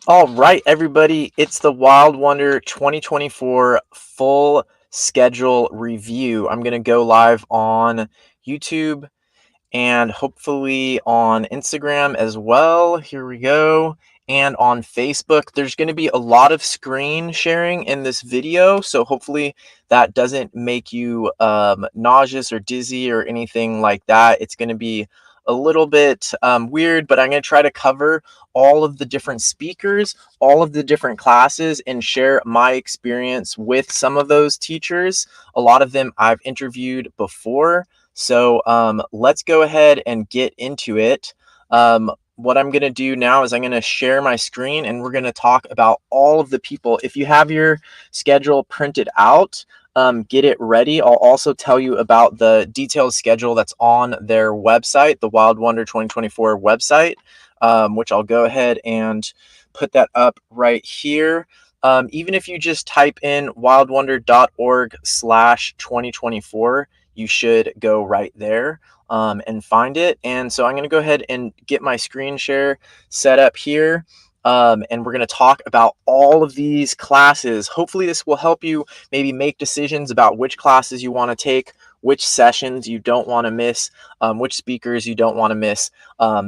All right, everybody, it's the Wild Wonder 2024 full schedule review. I'm going to go live on YouTube and hopefully on Instagram as well. Here we go. And on Facebook, there's going to be a lot of screen sharing in this video. So hopefully that doesn't make you nauseous or dizzy or anything like that. It's going to be a little bit weird, but I'm going to try to cover all of the different speakers, all of the different classes, and share my experience with some of those teachers. A lot of them I've interviewed before. So let's go ahead and get into it. What I'm going to do now is I'm going to share my screen and we're going to talk about all of the people. If you have your schedule printed out, get it ready. I'll also tell you about the detailed schedule that's on their website, the Wild Wonder 2024 website, which I'll go ahead and put that up right here. Even if you just type in wildwonder.org/2024, you should go right there and find it. And so I'm going to go ahead and get my screen share set up here. And we're going to talk about all of these classes. Hopefully this will help you maybe make decisions about which classes you want to take, which sessions you don't want to miss, which speakers you don't want to miss,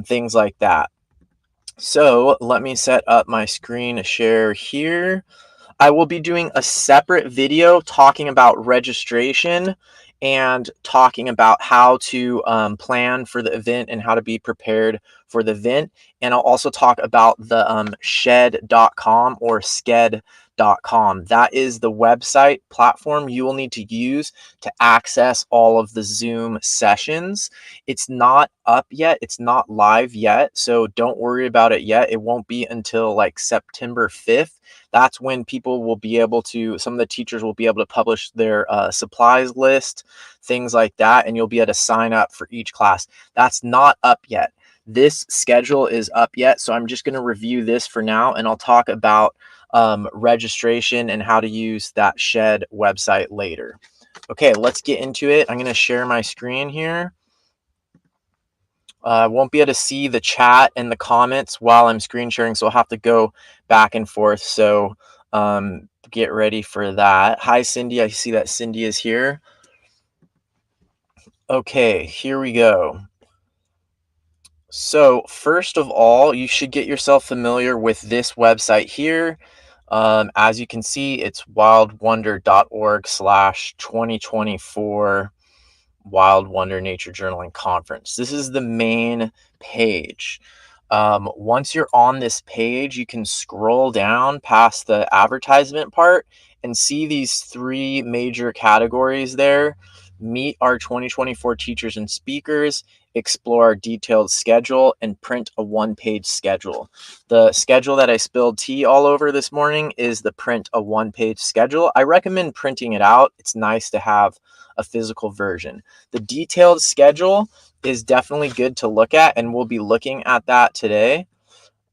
things like that. So let me set up my screen share here. I will be doing a separate video talking about registration and talking about how to plan for the event and how to be prepared for the event. And I'll also talk about the shed.com or sked.com. That is the website platform you will need to use to access all of the Zoom sessions. It's not up yet. It's not live yet. So don't worry about it yet. It won't be until like September 5th. That's when people will be able to, some of the teachers will be able to publish their supplies list, things like that, and you'll be able to sign up for each class. That's not up yet. This schedule is up yet, so I'm just going to review this for now, and I'll talk about registration and how to use that Shed website later. Okay, let's get into it. I'm going to share my screen here. I won't be able to see the chat and the comments while I'm screen sharing, so I'll have to go back and forth. So get ready for that. Hi, Cindy. I see that Cindy is here. Okay, here we go. So first of all, you should get yourself familiar with this website here. As you can see, it's wildwonder.org/2024 Wild Wonder Nature Journaling Conference. This is the main page. Once you're on this page, you can scroll down past the advertisement part and see these three major categories there. Meet our 2024 teachers and speakers, explore our detailed schedule, and print a one-page schedule. The schedule that I spilled tea all over this morning is the print a one-page schedule. I recommend printing it out. It's nice to have a physical version. The detailed schedule is definitely good to look at, and we'll be looking at that today.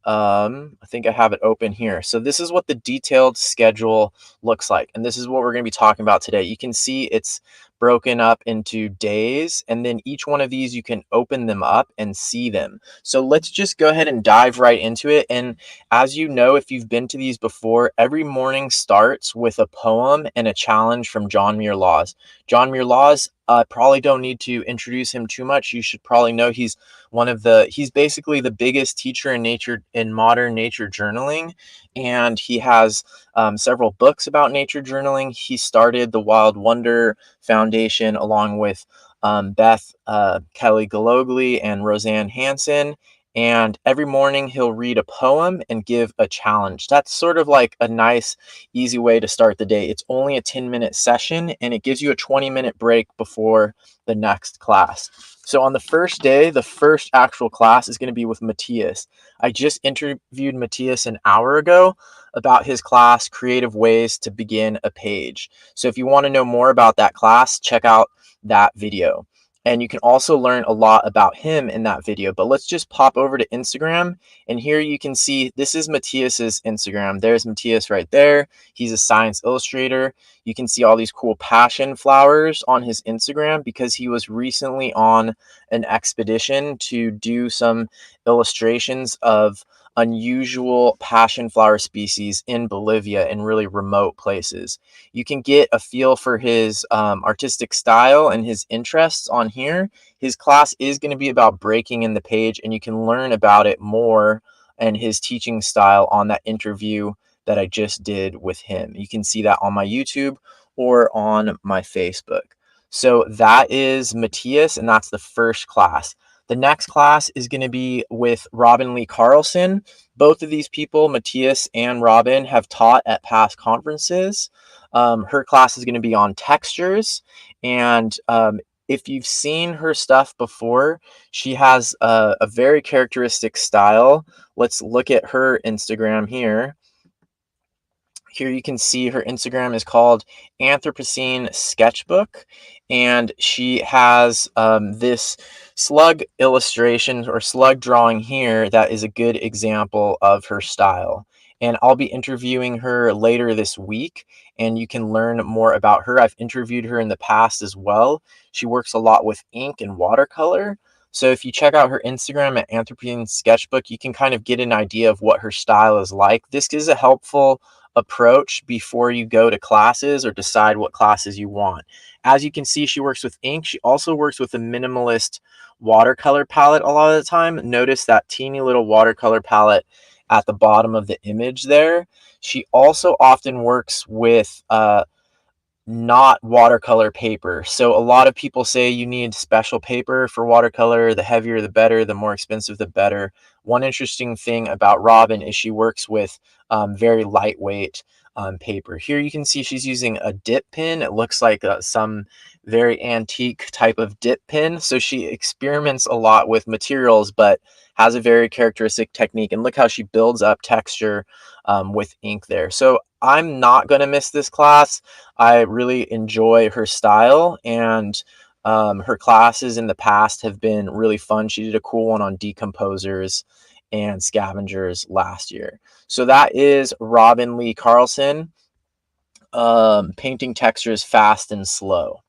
I think I have it open here. So this is what the detailed schedule looks like, and this is what we're going to be talking about today. You can see it's broken up into days, and then each one of these you can open them up and see them. So let's just go ahead and dive right into it. And as you know, if you've been to these before, every morning starts with a poem and a challenge from John Muir Laws. John Muir Laws, probably don't need to introduce him too much. You should probably know he's he's basically the biggest teacher in modern nature journaling, and he has several books about nature journaling. He started the Wild Wonder Foundation along with Beth Kelly Galogly and Roseanne Hansen. And every morning he'll read a poem and give a challenge. That's sort of like a nice, easy way to start the day. It's only a 10-minute session and it gives you a 20-minute break before the next class. So on the first day, the first actual class is going to be with Matthias. I just interviewed Matthias an hour ago about his class, Creative Ways to Begin a Page. So if you want to know more about that class, check out that video. And you can also learn a lot about him in that video. But let's just pop over to Instagram. And here you can see, this is Matthias's Instagram. There's Matthias right there. He's a science illustrator. You can see all these cool passion flowers on his Instagram because he was recently on an expedition to do some illustrations of unusual passion flower species in Bolivia in really remote places. You can get a feel for his artistic style and his interests on here. His class is going to be about breaking in the page, and you can learn about it more and his teaching style on that interview that I just did with him. You can see that on my YouTube or on my Facebook. So that is Matthias, and that's the first class. The next class is going to be with Robin Lee Carlson. Both of these people, Matthias and Robin, have taught at past conferences. Her class is going to be on textures. And if you've seen her stuff before, she has a very characteristic style. Let's look at her Instagram here. Here you can see her Instagram is called Anthropocene Sketchbook, and she has this slug illustration or slug drawing here that is a good example of her style. And I'll be interviewing her later this week, and you can learn more about her. I've interviewed her in the past as well. She works a lot with ink and watercolor. So if you check out her Instagram at Anthropocene Sketchbook, you can kind of get an idea of what her style is like. This is a helpful approach before you go to classes or decide what classes you want. As you can see, she works with ink. She also works with a minimalist watercolor palette a lot of the time. Notice that teeny little watercolor palette at the bottom of the image there. She also often works with not watercolor paper. So a lot of people say you need special paper for watercolor. The heavier the better, the more expensive the better. One interesting thing about Robin is she works with very lightweight paper. Here you can see she's using a dip pen. It looks like some very antique type of dip pen. So she experiments a lot with materials, but has a very characteristic technique. And look how she builds up texture with ink there. So I'm not going to miss this class. I really enjoy her style, and her classes in the past have been really fun. She did a cool one on decomposers and scavengers last year. So that is Robin Lee Carlson, painting textures fast and slow.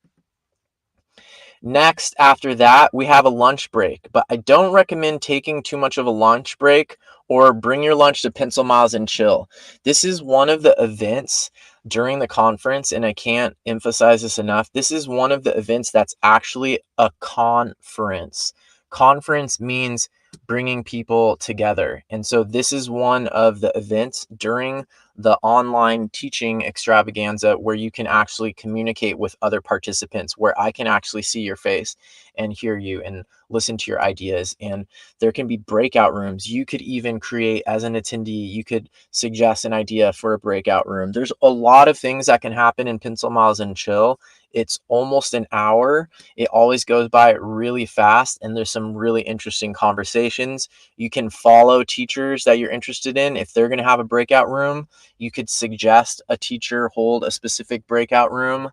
Next, after that, we have a lunch break, but I don't recommend taking too much of a lunch break, or bring your lunch to Pencil Miles and Chill. This is one of the events during the conference, and I can't emphasize this enough. This is one of the events that's actually a conference. Conference means bringing people together. And so this is one of the events during the online teaching extravaganza where you can actually communicate with other participants, where I can actually see your face and hear you and listen to your ideas. And there can be breakout rooms. You could even create, as an attendee, you could suggest an idea for a breakout room. There's a lot of things that can happen in Pencil Miles and Chill. It's almost an hour. It always goes by really fast, and there's some really interesting conversations. You can follow teachers that you're interested in. If they're going to have a breakout room, you could suggest a teacher hold a specific breakout room.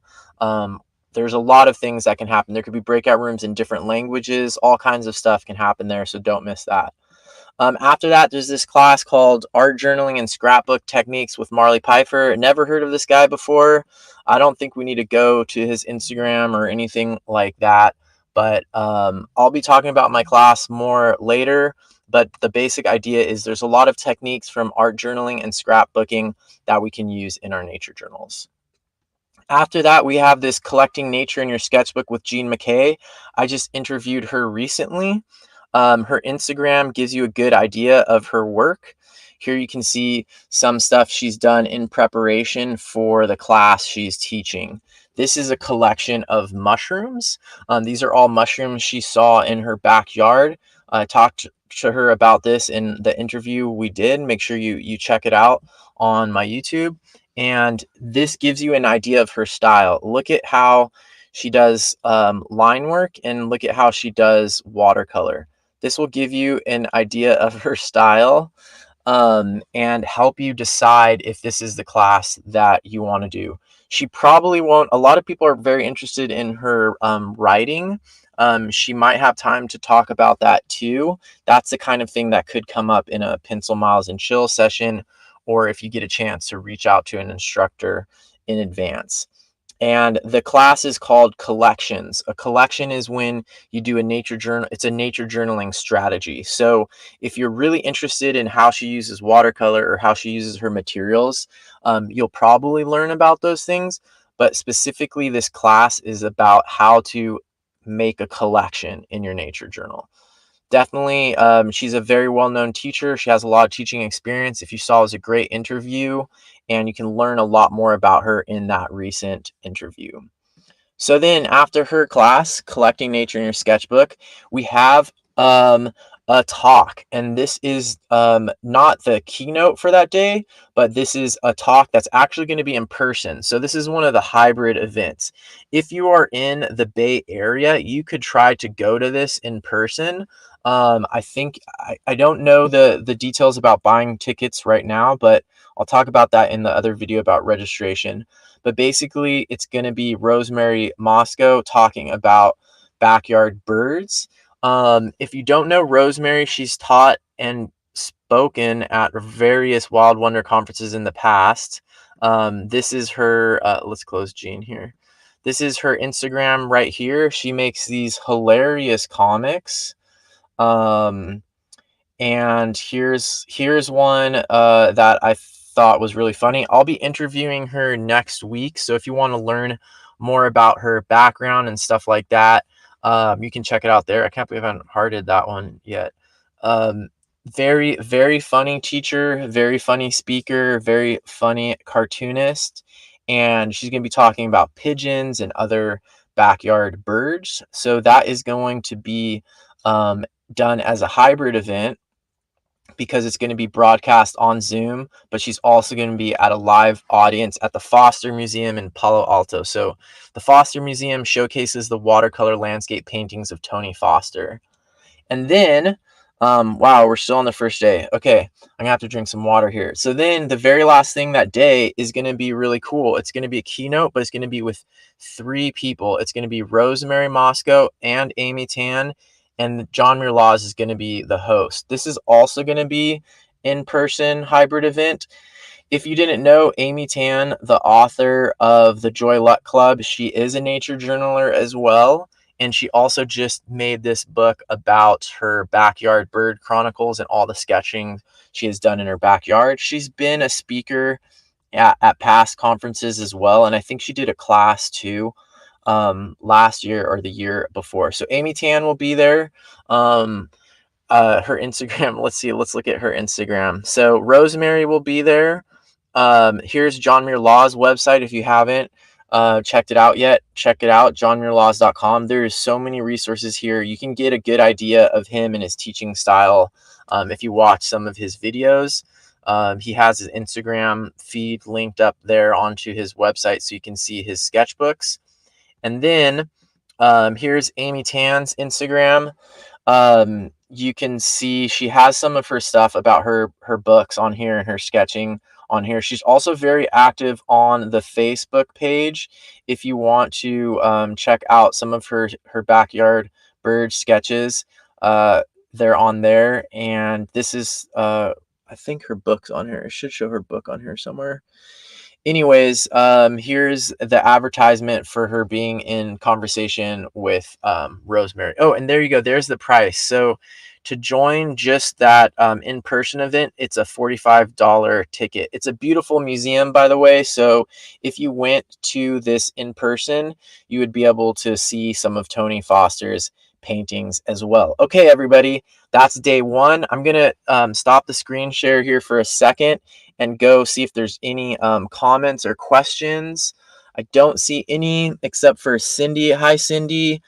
There's a lot of things that can happen. There could be breakout rooms in different languages. All kinds of stuff can happen there, so don't miss that. After that, there's this class called Art Journaling and Scrapbook Techniques with Marley Pfeiffer. Never heard of this guy before. I don't think we need to go to his Instagram or anything like that, but I'll be talking about my class more later. But the basic idea is there's a lot of techniques from art journaling and scrapbooking that we can use in our nature journals. After that, we have this Collecting Nature in Your Sketchbook with Jean McKay. I just interviewed her recently. Her Instagram gives you a good idea of her work. Here you can see some stuff she's done in preparation for the class she's teaching. This is a collection of mushrooms. These are all mushrooms she saw in her backyard. I talked to her about this in the interview we did. Make sure you check it out on my YouTube. And this gives you an idea of her style. Look at how she does line work, and look at how she does watercolor. This will give you an idea of her style, and help you decide if this is the class that you want to do. She probably won't. A lot of people are very interested in her writing. She might have time to talk about that too. That's the kind of thing that could come up in a Pencil Miles and Chill session, or if you get a chance to reach out to an instructor in advance. And the class is called collections. A collection is when you do a nature journal. It's a nature journaling strategy. So if you're really interested in how she uses watercolor or how she uses her materials, you'll probably learn about those things. But specifically, this class is about how to make a collection in your nature journal. Definitely, she's a very well-known teacher. She has a lot of teaching experience. If you saw, it was a great interview, and you can learn a lot more about her in that recent interview. So then after her class, Collecting Nature in Your Sketchbook, we have a talk. And this is not the keynote for that day, but this is a talk that's actually going to be in person. So this is one of the hybrid events. If you are in the Bay Area, you could try to go to this in person. I think I don't know the details about buying tickets right now, but I'll talk about that in the other video about registration. But basically, it's going to be Rosemary Mosco talking about backyard birds. If you don't know Rosemary, she's taught and spoken at various Wild Wonder conferences in the past. This is her, let's close Jean here. This is her Instagram right here. She makes these hilarious comics. And here's one that I thought was really funny. I'll be interviewing her next week, so if you want to learn more about her background and stuff like that, you can check it out there. I can't believe I haven't hearted that one yet. Um, very, very funny teacher, very funny speaker, very funny cartoonist, and she's going to be talking about pigeons and other backyard birds. So that is going to be done as a hybrid event because it's going to be broadcast on Zoom, but she's also going to be at a live audience at the Foster Museum in Palo Alto. So the Foster Museum showcases the watercolor landscape paintings of Tony Foster. And then, wow, we're still on the first day. Okay, I'm gonna have to drink some water here. So then the very last thing that day is gonna be really cool. It's gonna be a keynote, but it's gonna be with 3 people. It's gonna be Rosemary Mosco and Amy Tan, and John Muir Laws is gonna be the host. This is also gonna be in-person hybrid event. If you didn't know, Amy Tan, the author of the Joy Luck Club, she is a nature journaler as well. And she also just made this book about her backyard bird chronicles and all the sketching she has done in her backyard. She's been a speaker at past conferences as well. And I think she did a class too last year or the year before. So Amy Tan will be there. Her Instagram, let's see, let's look at her Instagram. So Rosemary will be there. Here's John Muir Law's website. If you haven't checked it out yet, check it out, johnmuirlaws.com. There's so many resources here. You can get a good idea of him and his teaching style if you watch some of his videos. He has his Instagram feed linked up there onto his website so you can see his sketchbooks. And then here's Amy Tan's Instagram. You can see she has some of her stuff about her books on here and her sketching on here. She's also very active on the Facebook page. If you want to check out some of her backyard bird sketches, they're on there. And this is I think her book's on here. I should show her book on here somewhere. Anyways, here's the advertisement for her being in conversation with Rosemary. Oh, and there you go. There's the price. So to join just that in-person event, it's a $45 ticket. It's a beautiful museum, by the way. So if you went to this in person, you would be able to see some of Tony Foster's paintings as well. Okay, everybody, that's day one. I'm going to stop the screen share here for a second and go see if there's any comments or questions. I don't see any except for Cindy. Hi, Cindy.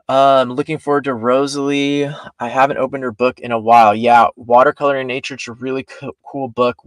Looking forward to Rosalie. I haven't opened her book in a while. Yeah, Watercolor in Nature. It's a really cool book.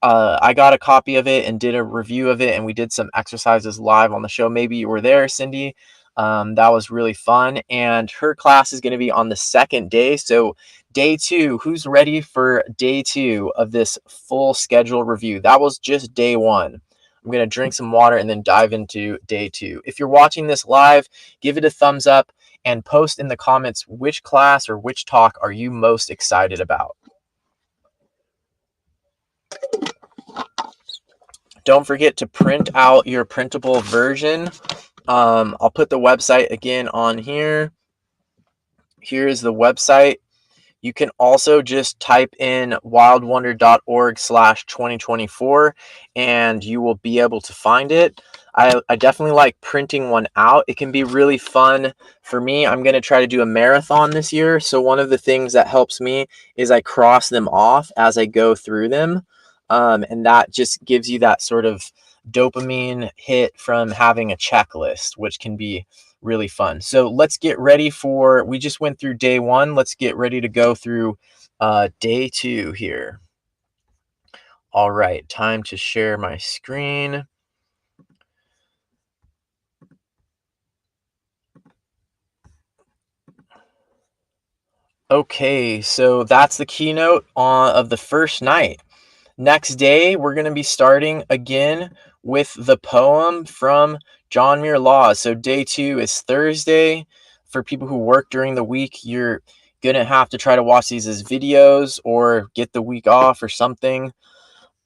I got a copy of it and did a review of it, and we did some exercises live on the show. Maybe you were there, Cindy. That was really fun. And her class is going to be on the second day. So day 2, who's ready for day 2 of this full schedule review? That was just day 1. I'm going to drink some water and then dive into day 2. If you're watching this live, give it a thumbs up and post in the comments which class or which talk are you most excited about. Don't forget to print out your printable version. I'll put the website again on here. Here's the website. You can also just type in wildwonder.org/2024 and you will be able to find it. I definitely like printing one out. It can be really fun for me. I'm going to try to do a marathon this year. So one of the things that helps me is I cross them off as I go through them. And that just gives you that sort of dopamine hit from having a checklist, which can be really fun. So let's get ready for, we just went through day one. Let's get ready to go through day two here. All right, time to share my screen. Okay, so that's the keynote of the first night. Next day, we're going to be starting again with the poem from John Muir Laws. So day two is Thursday. For people who work during the week, you're going to have to try to watch these as videos or get the week off or something.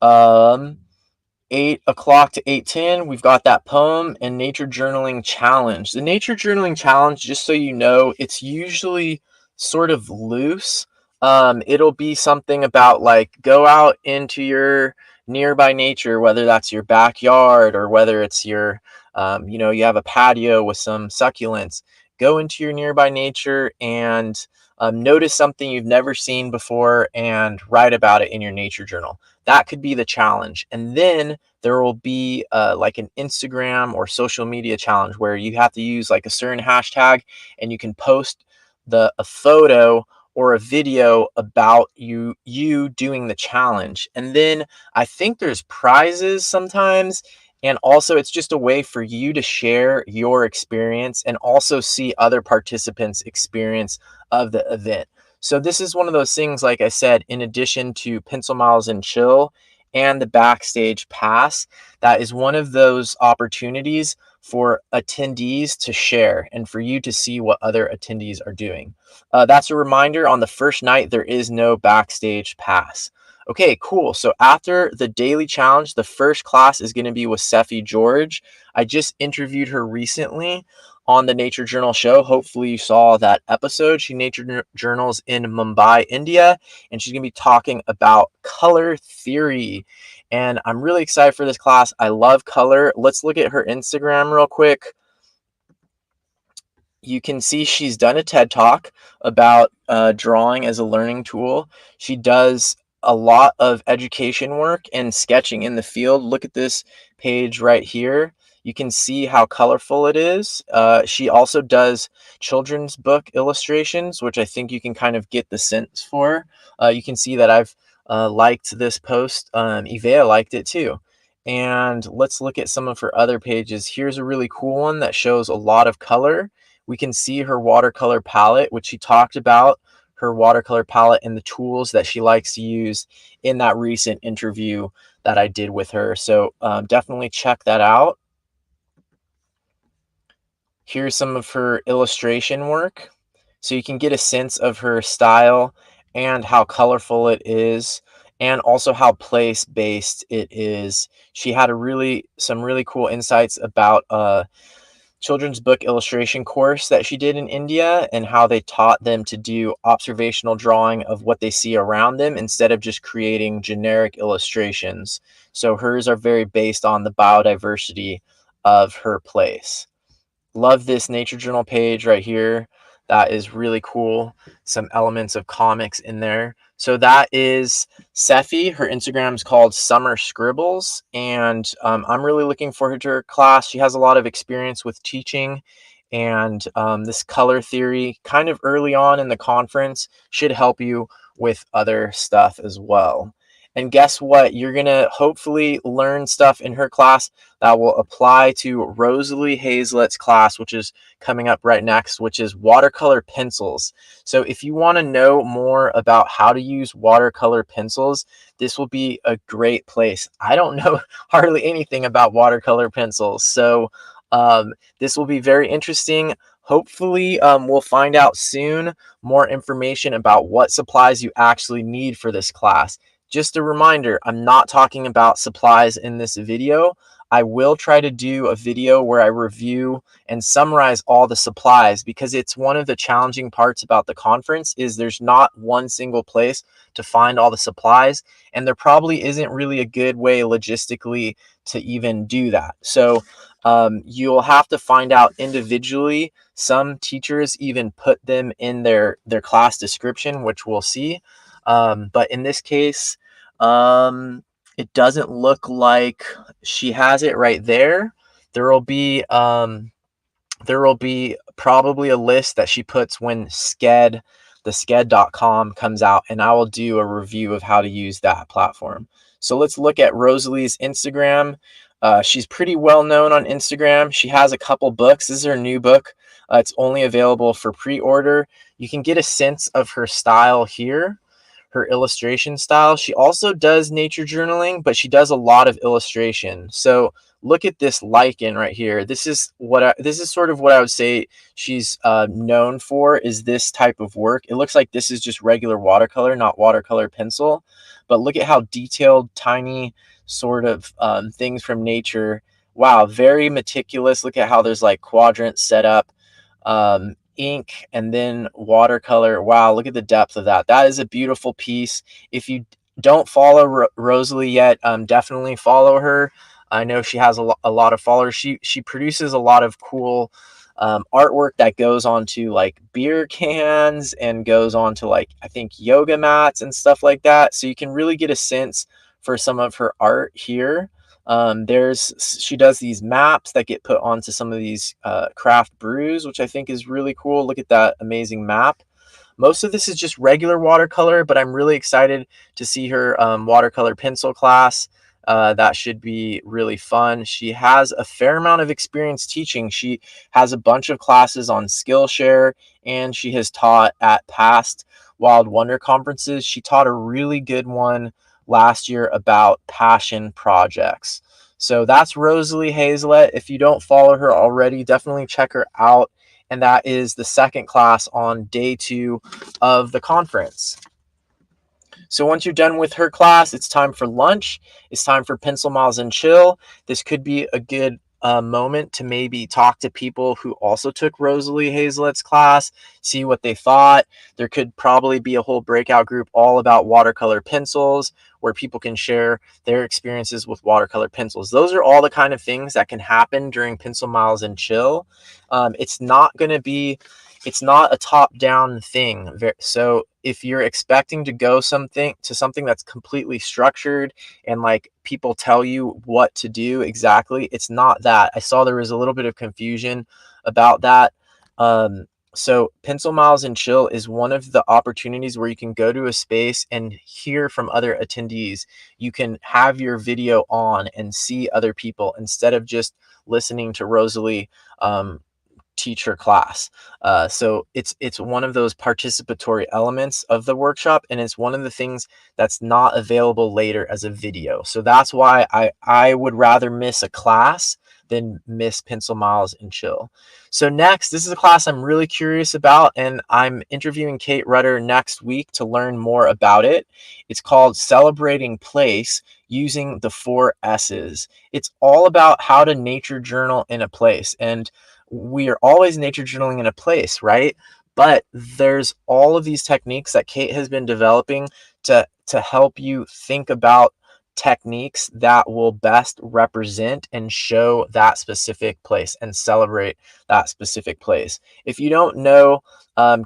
8 o'clock to 8:10, we've got that poem and nature journaling challenge. The nature journaling challenge, just so you know, it's usually sort of loose. It'll be something about like go out into your nearby nature, whether that's your backyard or whether it's your, you have a patio with some succulents. Go into your nearby nature and notice something you've never seen before and write about it in your nature journal. That could be the challenge. And then there will be like an Instagram or social media challenge where you have to use like a certain hashtag and you can post a photo or a video about you doing the challenge. And then I think there's prizes sometimes. And also it's just a way for you to share your experience and also see other participants' experience of the event. So this is one of those things, like I said, in addition to Pencil Miles and Chill and the Backstage Pass, that is one of those opportunities for attendees to share and for you to see what other attendees are doing. That's a reminder, on the first night, there is no Backstage Pass. Okay, cool. So after the daily challenge, the first class is going to be with Seffi George. I just interviewed her recently on the Nature Journal show. Hopefully you saw that episode. She nature journals in Mumbai, India, and she's going to be talking about color theory. And I'm really excited for this class. I love color. Let's look at her Instagram real quick. You can see she's done a TED Talk about drawing as a learning tool. She does a lot of education work and sketching in the field. Look at this page right here. You can see how colorful it is. She also does children's book illustrations, which I think you can kind of get the sense for. You can see that I've liked this post. Ivea liked it too. And let's look at some of her other pages. Here's a really cool one that shows a lot of color. We can see her watercolor palette, which she talked about, her watercolor palette and the tools that she likes to use in that recent interview that I did with her. So definitely check that out. Here's some of her illustration work. So you can get a sense of her style and how colorful it is, and also how place-based it is. She had some really cool insights about children's book illustration course that she did in India and how they taught them to do observational drawing of what they see around them instead of just creating generic illustrations. So hers are very based on the biodiversity of her place. Love this nature journal page right here. That is really cool. Some elements of comics in there. So that is Seffi. Her Instagram is called Summer Scribbles, and I'm really looking forward to her class. She has a lot of experience with teaching, and this color theory kind of early on in the conference should help you with other stuff as well. And guess what? You're going to hopefully learn stuff in her class that will apply to Rosalie Hazlett's class, which is coming up right next, which is watercolor pencils. So if you want to know more about how to use watercolor pencils, this will be a great place. I don't know hardly anything about watercolor pencils, so this will be very interesting. Hopefully, we'll find out soon more information about what supplies you actually need for this class. Just a reminder, I'm not talking about supplies in this video. I will try to do a video where I review and summarize all the supplies, because it's one of the challenging parts about the conference is there's not one single place to find all the supplies, and there probably isn't really a good way logistically to even do that. So you'll have to find out individually. Some teachers even put them in their class description, which we'll see. But in this case, it doesn't look like she has it right there. There will be probably a list that she puts when the sked.com comes out, and I will do a review of how to use that platform. So let's look at Rosalie's Instagram. She's pretty well known on Instagram. She has a couple books. This is her new book. It's only available for pre-order. You can get a sense of her style here, her illustration style. She also does nature journaling, but she does a lot of illustration. So look at this lichen right here. This is sort of what I would say she's known for, is this type of work. It looks like this is just regular watercolor, not watercolor pencil, but look at how detailed, tiny sort of things from nature. Wow, very meticulous. Look at how there's like quadrants set up. Ink and then watercolor. Wow, look at the depth of that. That is a beautiful piece. If you don't follow Rosalie yet, definitely follow her. I know she has a lot of followers. She produces a lot of cool artwork that goes onto like beer cans and goes on to like, I think, yoga mats and stuff like that. So you can really get a sense for some of her art here. She does these maps that get put onto some of these craft brews, which I think is really cool. Look at that amazing map. Most of this is just regular watercolor, but I'm really excited to see her watercolor pencil class. That should be really fun. She has a fair amount of experience teaching. She has a bunch of classes on Skillshare, and she has taught at past Wild Wonder conferences. She taught a really good one last year about passion projects. So that's Rosalie Hazelet. If you don't follow her already, definitely check her out. And that is the second class on day 2 of the conference. So once you're done with her class, it's time for lunch. It's time for Pencil Miles and Chill. This could be a good moment to maybe talk to people who also took Rosalie Hazelet's class, see what they thought. There could probably be a whole breakout group all about watercolor pencils where people can share their experiences with watercolor pencils. Those are all the kind of things that can happen during Pencil Miles and Chill. It's not a top-down thing. So if you're expecting to go something that's completely structured and like people tell you what to do exactly, it's not that. I saw there was a little bit of confusion about that. So Pencil Miles and Chill is one of the opportunities where you can go to a space and hear from other attendees. You can have your video on and see other people instead of just listening to Rosalie teach her class. So it's one of those participatory elements of the workshop, and it's one of the things that's not available later as a video. So that's why I would rather miss a class than miss Pencil Miles and Chill. So next, this is a class I'm really curious about, and I'm interviewing Kate Rudder next week to learn more about it. It's called Celebrating Place Using the 4 S's. It's all about how to nature journal in a place. And we are always nature journaling in a place, right? But there's all of these techniques that Kate has been developing to help you think about techniques that will best represent and show that specific place and celebrate that specific place. If you don't know,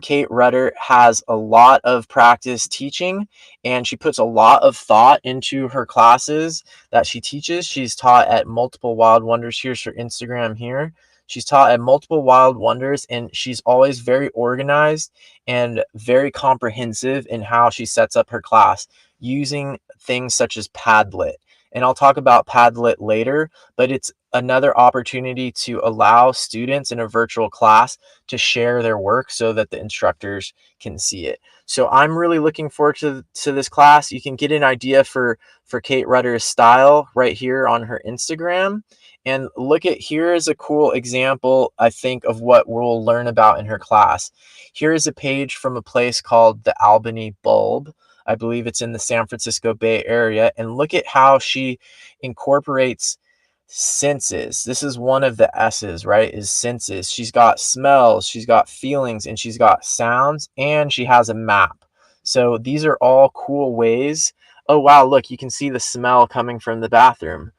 Kate Rudder has a lot of practice teaching, and she puts a lot of thought into her classes that she teaches. She's taught at multiple Wild Wonders. Here's her Instagram here. She's taught at multiple Wild Wonders, and she's always very organized and very comprehensive in how she sets up her class using things such as Padlet. And I'll talk about Padlet later, but it's another opportunity to allow students in a virtual class to share their work so that the instructors can see it. So I'm really looking forward to this class. You can get an idea for Kate Rudder's style right here on her Instagram. And look at, here is a cool example, I think, of what we'll learn about in her class. Here is a page from a place called the Albany Bulb. I believe it's in the San Francisco Bay Area. And look at how she incorporates senses. This is one of the S's, right? Is senses. She's got smells, she's got feelings, and she's got sounds, and she has a map. So these are all cool ways. Oh, wow, look, you can see the smell coming from the bathroom.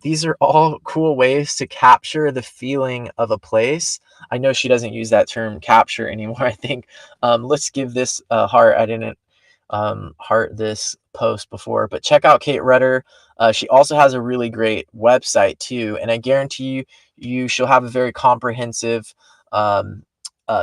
These are all cool ways to capture the feeling of a place. I know she doesn't use that term capture anymore. I think let's give this a heart. I didn't heart this post before, but check out Kate Rudder. She also has a really great website too, and I guarantee she'll have a very comprehensive um,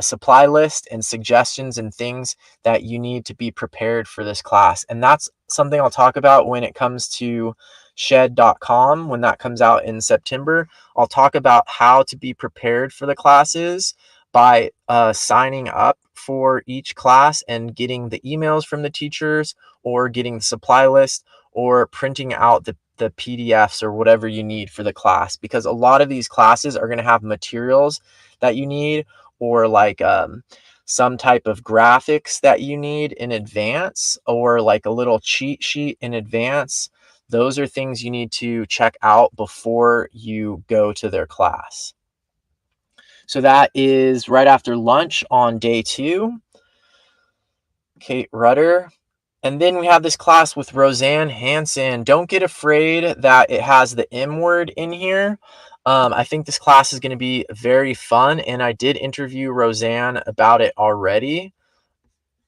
supply list and suggestions and things that you need to be prepared for this class. And that's something I'll talk about when it comes to shed.com. When that comes out in September, I'll talk about how to be prepared for the classes by signing up for each class and getting the emails from the teachers, or getting the supply list, or printing out the PDFs or whatever you need for the class, because a lot of these classes are going to have materials that you need, or like some type of graphics that you need in advance, or like a little cheat sheet in advance. Those are things you need to check out before you go to their class. So that is right after lunch on day 2, Kate Rudder. And then we have this class with Roseanne Hanson. Don't get afraid that it has the M word in here. I think this class is going to be very fun, and I did interview Roseanne about it already.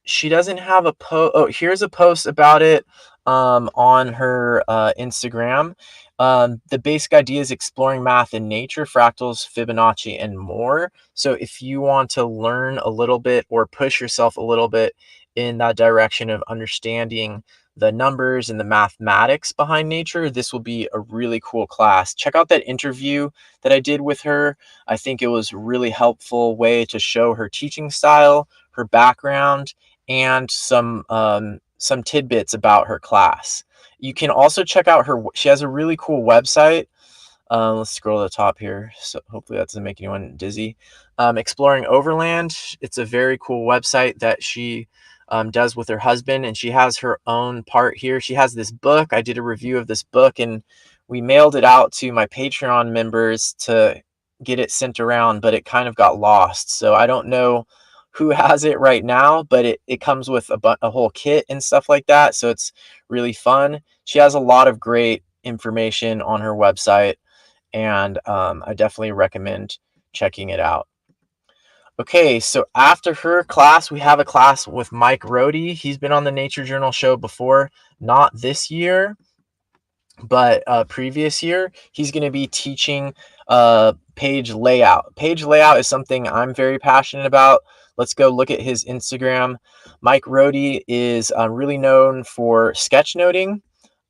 She doesn't have a post. Oh, here's a post about it on her Instagram. The basic idea is exploring math and nature, fractals, Fibonacci, and more. So if you want to learn a little bit or push yourself a little bit in that direction of understanding the numbers and the mathematics behind nature, this will be a really cool class. Check out that interview that I did with her. I think it was a really helpful way to show her teaching style, her background, and some tidbits about her class. You can also check out she has a really cool website. Let's scroll to the top here. So hopefully that doesn't make anyone dizzy. Exploring Overland. It's a very cool website that she does with her husband, and she has her own part here. She has this book. I did a review of this book, and we mailed it out to my Patreon members to get it sent around, but it kind of got lost. So I don't know who has it right now, but it comes with a whole kit and stuff like that. So it's really fun. She has a lot of great information on her website, and I definitely recommend checking it out. Okay, so after her class, we have a class with Mike Rohde. He's been on the Nature Journal show before, not this year, but previous year. He's going to be teaching page layout. Page layout is something I'm very passionate about. Let's go look at his Instagram. Mike Rohde is really known for sketchnoting.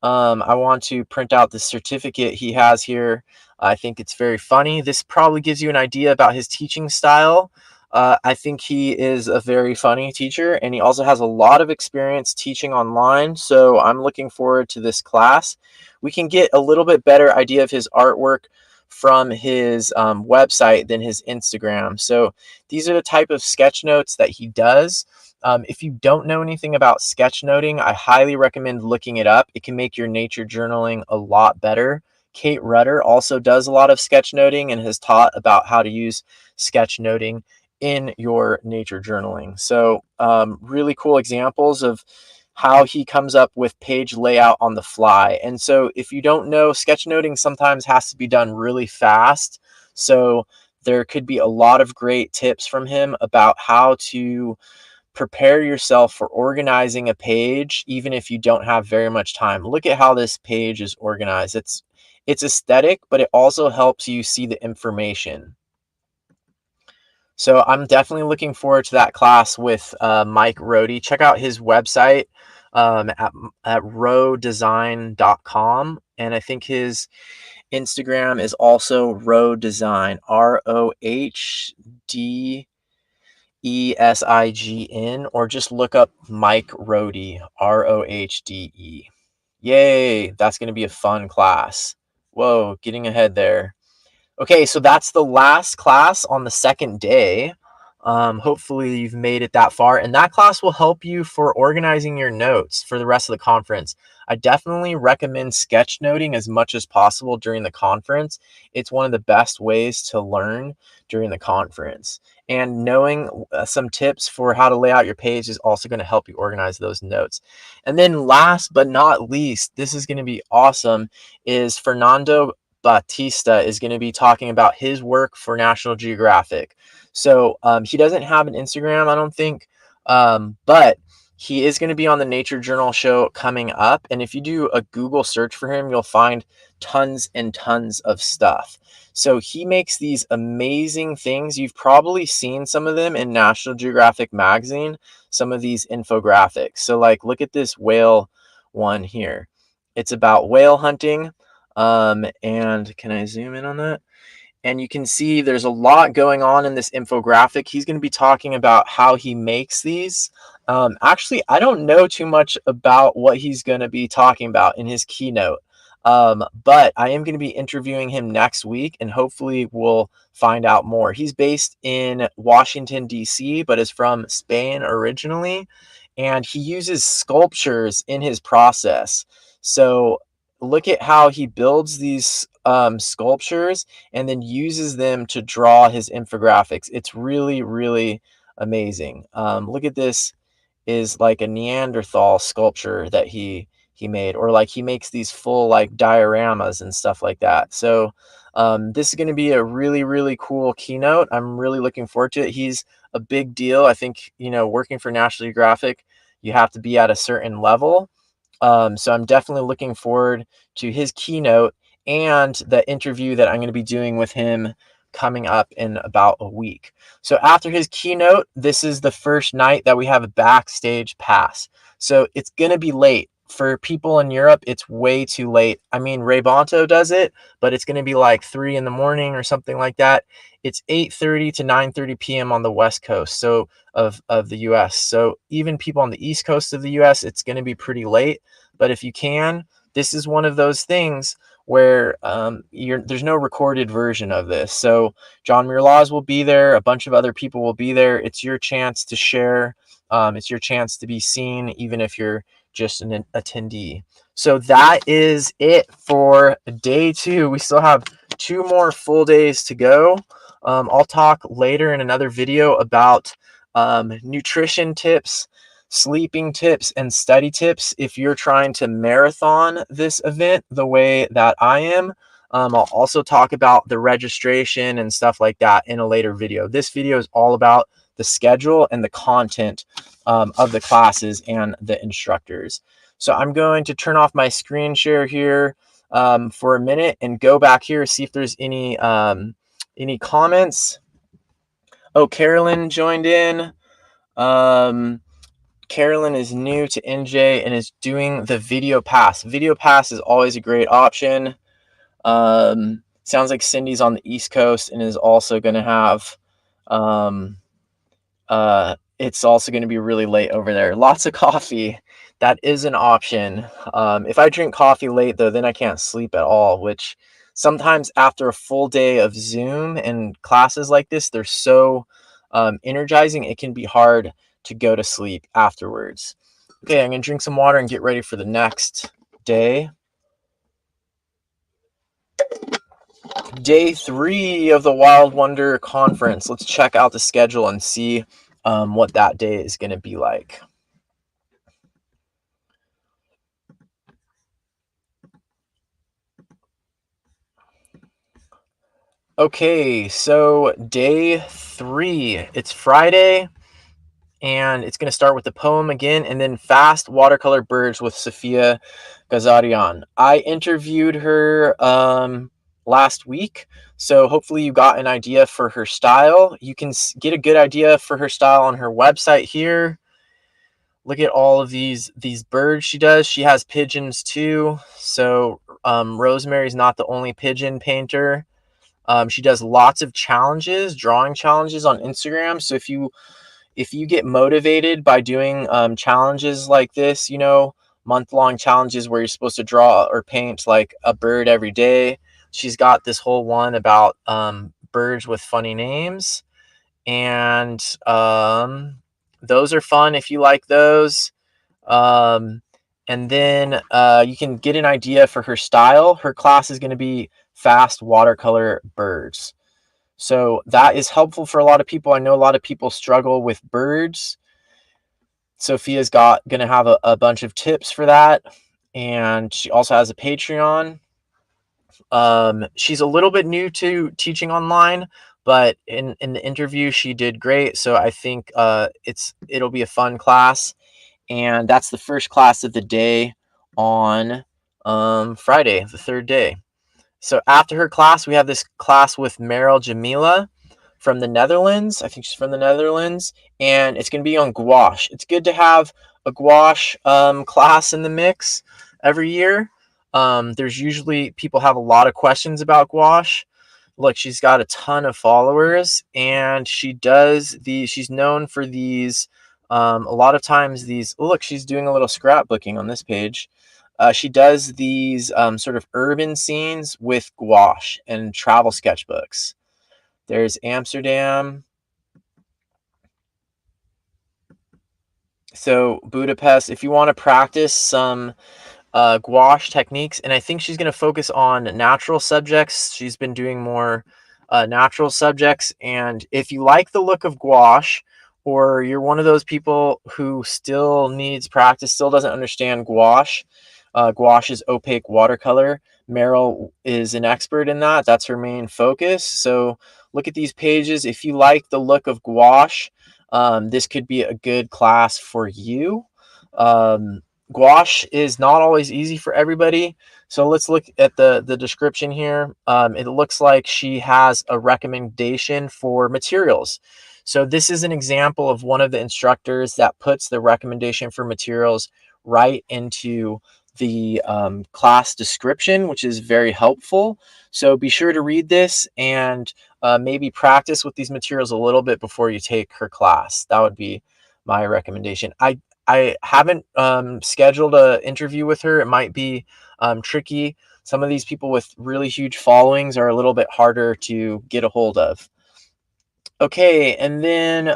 I want to print out the certificate he has here. I think it's very funny. This probably gives you an idea about his teaching style. I think he is a very funny teacher, and he also has a lot of experience teaching online. So I'm looking forward to this class. We can get a little bit better idea of his artwork from his website than his Instagram. So these are the type of sketch notes that he does. If you don't know anything about sketchnoting, I highly recommend looking it up. It can make your nature journaling a lot better. Kate Rudder also does a lot of sketchnoting and has taught about how to use sketchnoting in your nature journaling. So really cool examples of how he comes up with page layout on the fly. And so if you don't know, sketchnoting sometimes has to be done really fast. So there could be a lot of great tips from him about how to prepare yourself for organizing a page, even if you don't have very much time. Look at how this page is organized. It's aesthetic, but it also helps you see the information. So I'm definitely looking forward to that class with Mike Rohde. Check out his website at rohdesign.com. And I think his Instagram is also Rohdesign, ROHDESIGN, or just look up Mike Rohde, ROHDE. Yay, that's going to be a fun class. Whoa, getting ahead there. Okay, so that's the last class on the second day. Hopefully you've made it that far, and that class will help you for organizing your notes for the rest of the conference. I definitely recommend sketchnoting as much as possible during the conference. It's one of the best ways to learn during the conference. And knowing some tips for how to lay out your page is also going to help you organize those notes. And then last but not least, this is going to be awesome, is Fernando Batista is going to be talking about his work for National Geographic. So he doesn't have an Instagram, I don't think, but he is going to be on the Nature Journal show coming up. And if you do a Google search for him, you'll find tons and tons of stuff. So he makes these amazing things. You've probably seen some of them in National Geographic magazine, some of these infographics. So like, look at this whale one here. It's about whale hunting. And can I zoom in on that? And you can see there's a lot going on in this infographic. He's going to be talking about how he makes these. Actually, I don't know too much about what he's going to be talking about in his keynote. But I am going to be interviewing him next week, and hopefully we'll find out more. He's based in Washington, D.C., but is from Spain originally, and he uses sculptures in his process. So look at how he builds these sculptures and then uses them to draw his infographics. It's really, really amazing. Look at this, is like a Neanderthal sculpture that he made, or like he makes these full like dioramas and stuff like that. So this is going to be a really, really cool keynote. I'm really looking forward to it. He's a big deal. I think, you know, working for National Geographic, you have to be at a certain level. So I'm definitely looking forward to his keynote and the interview that I'm going to be doing with him coming up in about a week. So after his keynote, this is the first night that we have a backstage pass. So it's going to be late. For people in Europe, it's way too late. I mean, Ray Bonto does it, but it's going to be like 3 in the morning or something like that. It's 8:30 to 9:30 p.m. on the West Coast of the US. So even people on the East Coast of the US, it's going to be pretty late. But if you can, this is one of those things where there's no recorded version of this. So John Muir Laws will be there. A bunch of other people will be there. It's your chance to share. It's your chance to be seen, even if you're just an attendee. So that is it for day 2. We still have 2 more full days to go. I'll talk later in another video about nutrition tips, sleeping tips, and study tips if you're trying to marathon this event the way that I am. I'll also talk about the registration and stuff like that in a later video. This video is all about the schedule and the content of the classes and the instructors. So I'm going to turn off my screen share here for a minute and go back here, see if there's any comments. Oh, Carolyn joined in. Carolyn is new to NJ and is doing the Video Pass. Video Pass is always a great option. Sounds like Cindy's on the East Coast and is also going to have, it's also going to be really late over there. Lots of coffee. That is an option. If I drink coffee late, though, then I can't sleep at all, which sometimes after a full day of Zoom and classes like this, they're so energizing, it can be hard to go to sleep afterwards. Okay, I'm going to drink some water and get ready for the next day. Day 3 of the Wild Wonder Conference. Let's check out the schedule and see what that day is going to be like. Okay, so day 3, it's Friday, and it's going to start with the poem again, and then Fast Watercolor Birds with Sophia Gazarian. I interviewed her last week, so hopefully you got an idea for her style. You can get a good idea for her style on her website here. Look at all of these birds she does. She has pigeons too. So Rosemary's not the only pigeon painter. She does lots of challenges, drawing challenges on Instagram. So if you get motivated by doing challenges like this, you know, month-long challenges where you're supposed to draw or paint like a bird every day, she's got this whole one about birds with funny names. And those are fun if you like those. Um, and then you can get an idea for her style. Her class is going to be fast watercolor birds. So that is helpful for a lot of people. I know a lot of people struggle with birds. Sophia's going to have a bunch of tips for that. And she also has a Patreon. She's a little bit new to teaching online, but in the interview she did great. So I think it'll be a fun class. And that's the first class of the day on Friday, the third day. So after her class, we have this class with Meryl Jamila from the Netherlands. I think she's from the Netherlands, and it's going to be on gouache. It's good to have a gouache class in the mix every year. There's usually people have a lot of questions about gouache. Look, she's got a ton of followers, and she's known for these. A lot of times these, look, she's doing a little scrapbooking on this page. She does these sort of urban scenes with gouache and travel sketchbooks. There's Amsterdam. So Budapest, if you want to practice some gouache techniques, and I think she's going to focus on natural subjects. She's been doing more natural subjects. And if you like the look of gouache, or you're one of those people who still needs practice, still doesn't understand gouache, gouache is opaque watercolor. Meryl is an expert in that. That's her main focus. So look at these pages. If you like the look of gouache, this could be a good class for you. Gouache is not always easy for everybody. So let's look at the description here. It looks like she has a recommendation for materials. So this is an example of one of the instructors that puts the recommendation for materials right into the class description, which is very helpful. So be sure to read this and maybe practice with these materials a little bit before you take her class. That would be my recommendation. I haven't scheduled an interview with her. It might be tricky. Some of these people with really huge followings are a little bit harder to get a hold of. Okay, and then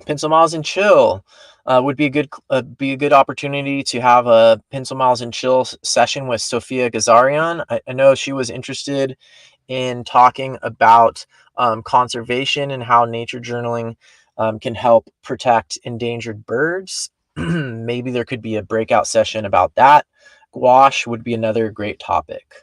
Pencil Miles and Chill would be a good opportunity to have a Pencil Miles and Chill session with Sofia Gazarian. I know she was interested in talking about conservation and how nature journaling can help protect endangered birds. Maybe there could be a breakout session about that. Gouache would be another great topic.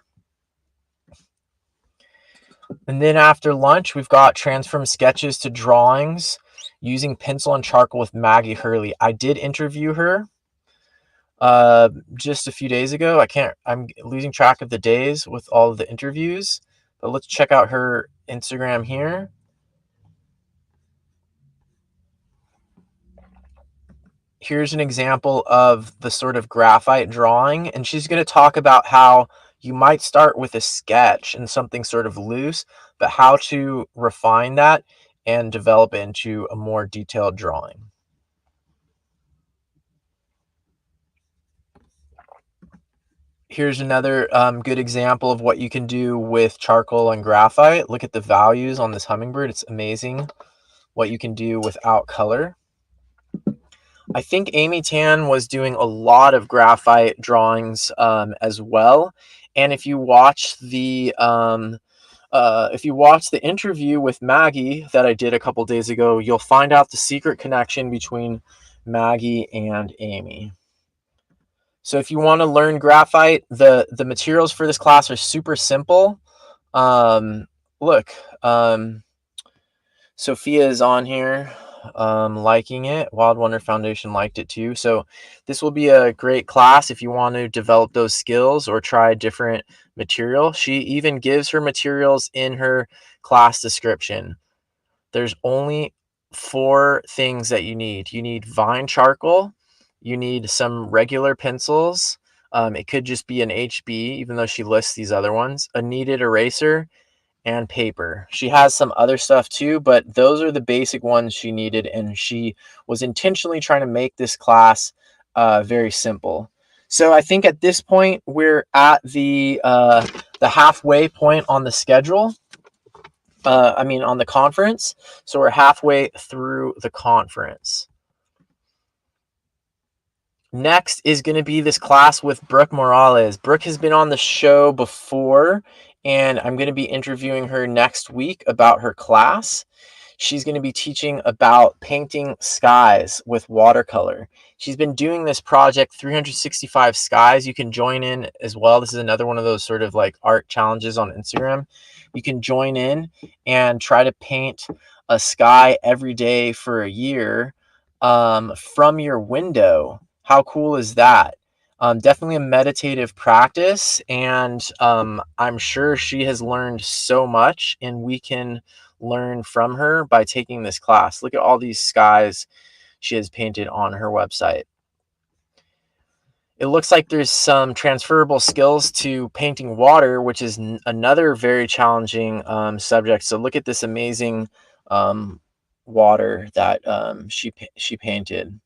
And then after lunch, we've got Transform Sketches to Drawings using pencil and charcoal with Maggie Hurley. I did interview her just a few days ago. I'm losing track of the days with all of the interviews, but let's check out her Instagram here. Here's an example of the sort of graphite drawing, and she's going to talk about how you might start with a sketch and something sort of loose, but how to refine that and develop it into a more detailed drawing. Here's another good example of what you can do with charcoal and graphite. Look at the values on this hummingbird. It's amazing what you can do without color. I think Amy Tan was doing a lot of graphite drawings as well. And if you watch the interview with Maggie that I did a couple days ago, you'll find out the secret connection between Maggie and Amy. So if you want to learn graphite, the materials for this class are super simple. Look, Sophia is on here liking it. Wild Wonder Foundation liked it too. So this will be a great class if you want to develop those skills or try a different material. She even gives her materials in her class description. There's only 4 things that you need. You need vine charcoal. You need some regular pencils. It could just be an HB, even though she lists these other ones. A kneaded eraser and paper. She has some other stuff too, but those are the basic ones she needed, and she was intentionally trying to make this class very simple. So I think at this point we're at the halfway point on the schedule. on the conference. So we're halfway through the conference. Next is going to be this class with Brooke Morales. Brooke has been on the show before, and I'm going to be interviewing her next week about her class. She's going to be teaching about painting skies with watercolor. She's been doing this project 365 skies. You can join in as well. This is another one of those sort of like art challenges on Instagram. You can join in and try to paint a sky every day for a year from your window. How cool is that? Definitely a meditative practice, and I'm sure she has learned so much, and we can learn from her by taking this class. Look at all these skies she has painted on her website. It looks like there's some transferable skills to painting water, which is another very challenging subject. So look at this amazing water that she painted.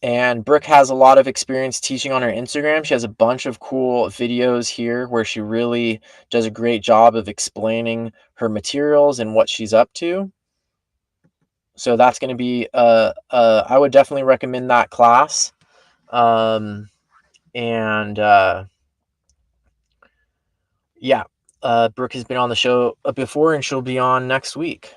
And Brooke has a lot of experience teaching on her Instagram. She has a bunch of cool videos here where she really does a great job of explaining her materials and what she's up to. So that's going to be, I would definitely recommend that class. Um, and yeah, Brooke has been on the show before, and she'll be on next week.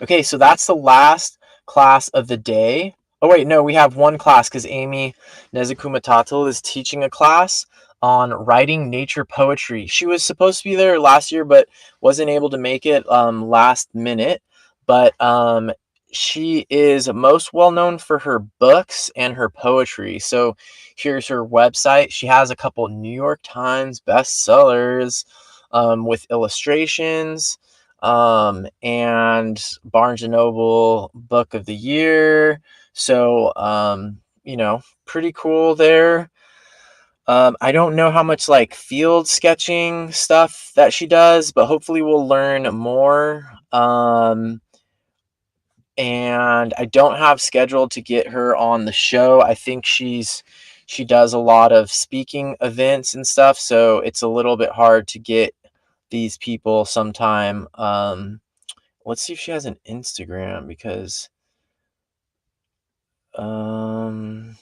Okay, so that's the last class of the day. Oh wait, no, we have one class because Amy Nezukumatatil is teaching a class on writing nature poetry. She was supposed to be there last year, but wasn't able to make it last minute. But she is most well known for her books and her poetry. So here's her website. She has a couple New York Times bestsellers with illustrations, and Barnes and Noble Book of the Year. So, pretty cool there. I don't know how much like field sketching stuff that she does, but hopefully we'll learn more. And I don't have scheduled to get her on the show. I think she does a lot of speaking events and stuff, so it's a little bit hard to get these people sometime. Let's see if she has an Instagram, because I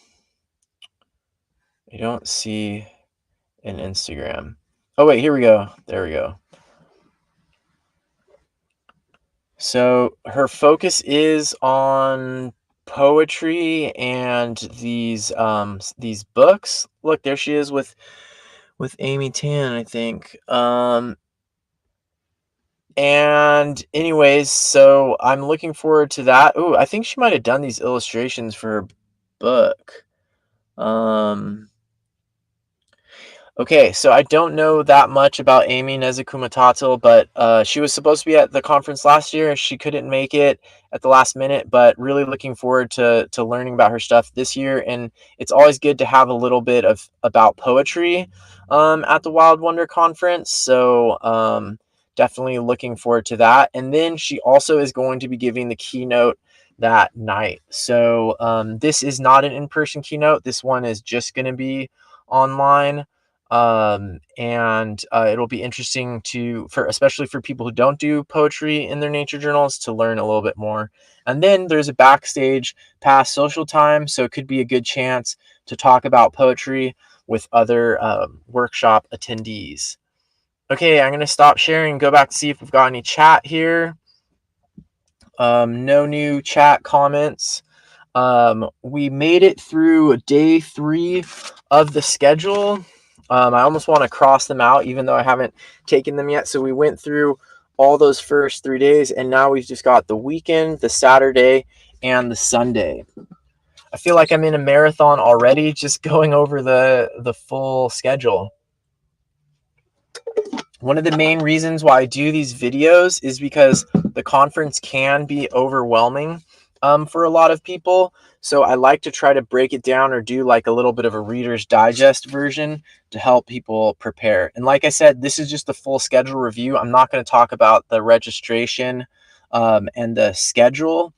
don't see an Instagram. Oh wait, here we go. There we go. So her focus is on poetry and these books. Look, there she is with Amy Tan, I think. And anyways, so I'm looking forward to that. Oh, I think she might have done these illustrations for her book. Okay, so I don't know that much about Amy Nezukumatatil, but she was supposed to be at the conference last year. She couldn't make it at the last minute, but really looking forward to learning about her stuff this year. And it's always good to have a little bit of about poetry at the Wild Wonder Conference. So definitely looking forward to that. And then she also is going to be giving the keynote that night. So this is not an in-person keynote. This one is just going to be online. And it'll be interesting especially for people who don't do poetry in their nature journals, to learn a little bit more. And then there's a backstage pass social time, so it could be a good chance to talk about poetry with other workshop attendees. Okay, I'm gonna stop sharing, go back to see if we've got any chat here. No new chat comments. We made it through day 3 of the schedule. I almost want to cross them out, even though I haven't taken them yet. So we went through all those first 3 days, and now we've just got the weekend, the Saturday, and the Sunday. I feel like I'm in a marathon already, just going over the full schedule. One of the main reasons why I do these videos is because the conference can be overwhelming for a lot of people. So I like to try to break it down, or do like a little bit of a Reader's Digest version to help people prepare. And like I said, this is just the full schedule review. I'm not going to talk about the registration and the schedule.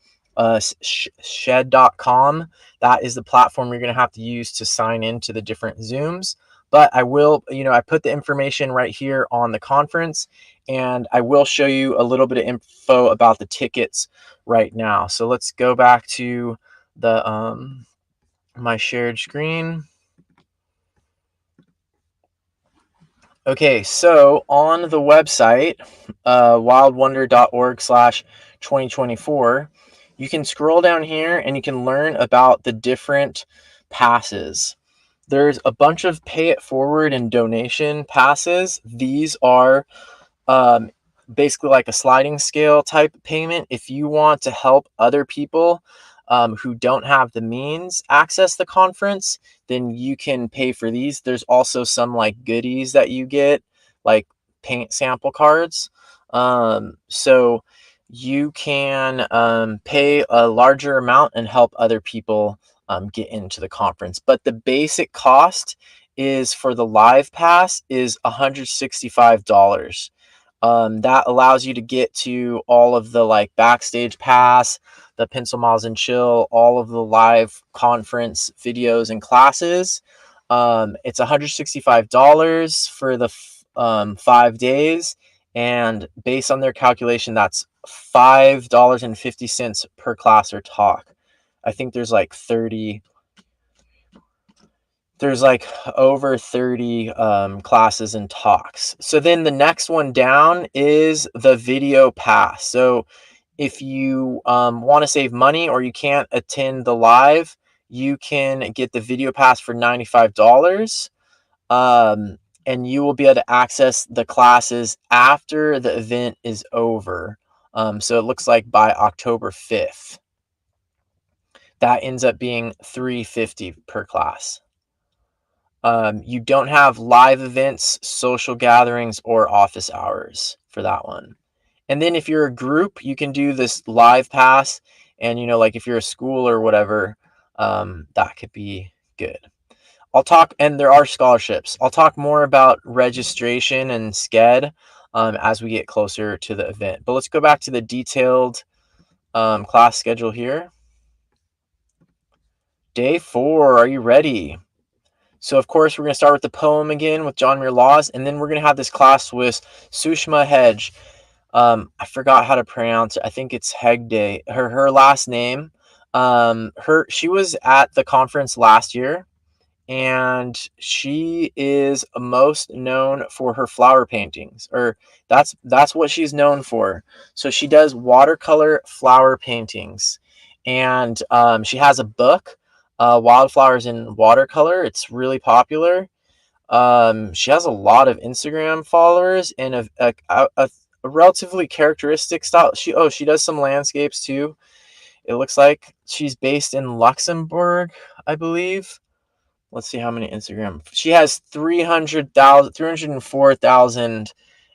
Shed.com, that is the platform you're going to have to use to sign into the different Zooms. but I will, I put the information right here on the conference, and I will show you a little bit of info about the tickets right now. So let's go back to the my shared screen. Okay, so on the website, wildwonder.org/2024, you can scroll down here and you can learn about the different passes. There's a bunch of pay it forward and donation passes. These are um, basically like a sliding scale type payment. If you want to help other people who don't have the means access the conference, then you can pay for these. There's also some like goodies that you get, like paint sample cards. So you can pay a larger amount and help other people get into the conference. But the basic cost is for the live pass is $165. That allows you to get to all of the like backstage pass, the Pencil Miles and Chill, all of the live conference videos and classes. It's $165 for the 5 days, and based on their calculation, that's $5.50 per class or talk. I think there's like over 30 classes and talks. So then the next one down is the video pass. So if you want to save money or you can't attend the live, you can get the video pass for $95. And you will be able to access the classes after the event is over. So it looks like by October 5th. That ends up being $350 per class. You don't have live events, social gatherings, or office hours for that one. And then if you're a group, you can do this live pass. And, like if you're a school or whatever, that could be good. And there are scholarships. I'll talk more about registration and SCED as we get closer to the event. But let's go back to the detailed class schedule here. Day 4, are you ready? So, of course, we're going to start with the poem again with John Muir Laws, and then we're going to have this class with Sushma Hedge. I forgot how to pronounce it. I think it's Hegde. Her last name. She was at the conference last year, and she is most known for her flower paintings, or that's what she's known for. So she does watercolor flower paintings, and she has a book, Wildflowers in Watercolor. It's really popular. She has a lot of Instagram followers and a relatively characteristic style. She does some landscapes too. It looks like she's based in Luxembourg, I believe. Let's see how many Instagram. She has 304,000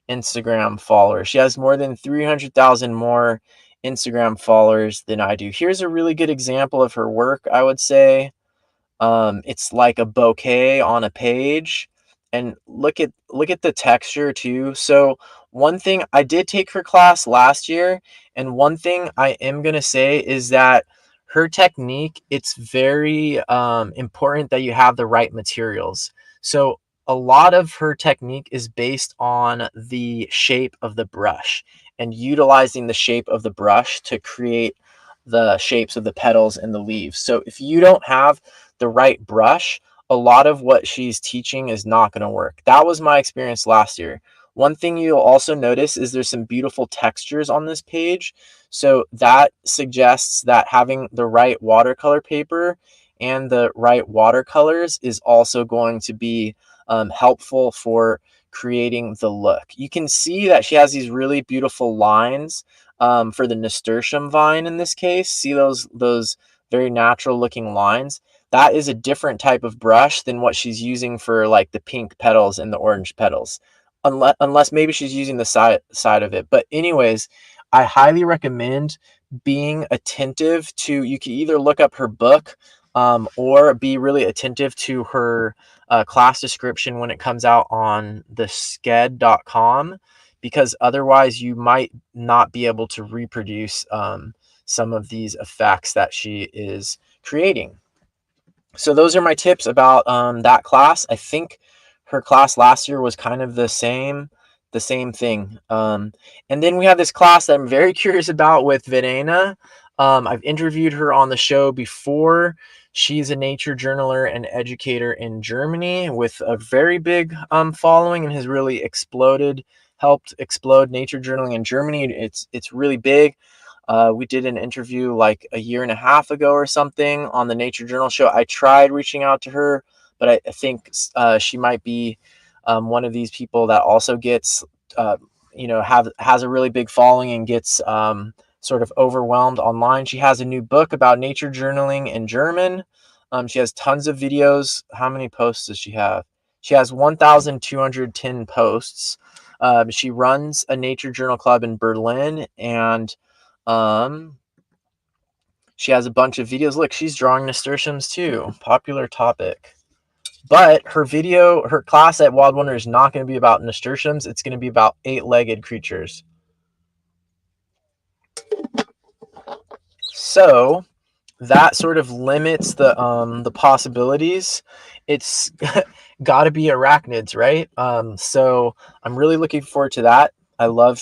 Instagram followers. She has more than 300,000 more Instagram followers than I do. Here's a really good example of her work, I would say. It's like a bouquet on a page, and look at the texture too. So one thing, I did take her class last year, and one thing I am going to say is that her technique, it's very important that you have the right materials. So a lot of her technique is based on the shape of the brush and utilizing the shape of the brush to create the shapes of the petals and the leaves. So if you don't have the right brush, a lot of what she's teaching is not going to work. That was my experience last year. One thing you'll also notice is there's some beautiful textures on this page. So that suggests that having the right watercolor paper and the right watercolors is also going to be helpful for creating the look. You can see that she has these really beautiful lines for the nasturtium vine in this case. See those very natural looking lines? That is a different type of brush than what she's using for like the pink petals and the orange petals. Unless maybe she's using the side of it. But anyways, I highly recommend being attentive to, you can either look up her book or be really attentive to her class description when it comes out on the sked.com, because otherwise you might not be able to reproduce some of these effects that she is creating. So those are my tips about that class. I think her class last year was kind of the same thing. And then we have this class that I'm very curious about with Verena. I've interviewed her on the show before. She's a nature journaler and educator in Germany with a very big following, and has really helped explode nature journaling in Germany. It's really big. We did an interview like a year and a half ago or something on the Nature Journal show. I tried reaching out to her, but I think she might be one of these people that also gets, has a really big following and gets sort of overwhelmed online. She has a new book about nature journaling in German. She has tons of videos. How many posts does she have? She has 1,210 posts. She runs a nature journal club in Berlin, and um, she has a bunch of videos. Look, she's drawing nasturtiums too. Popular topic. But her class at Wild Wonder is not going to be about nasturtiums. It's going to be about 8-legged creatures. So that sort of limits the possibilities. It's got to be arachnids, right? So I'm really looking forward to that. I love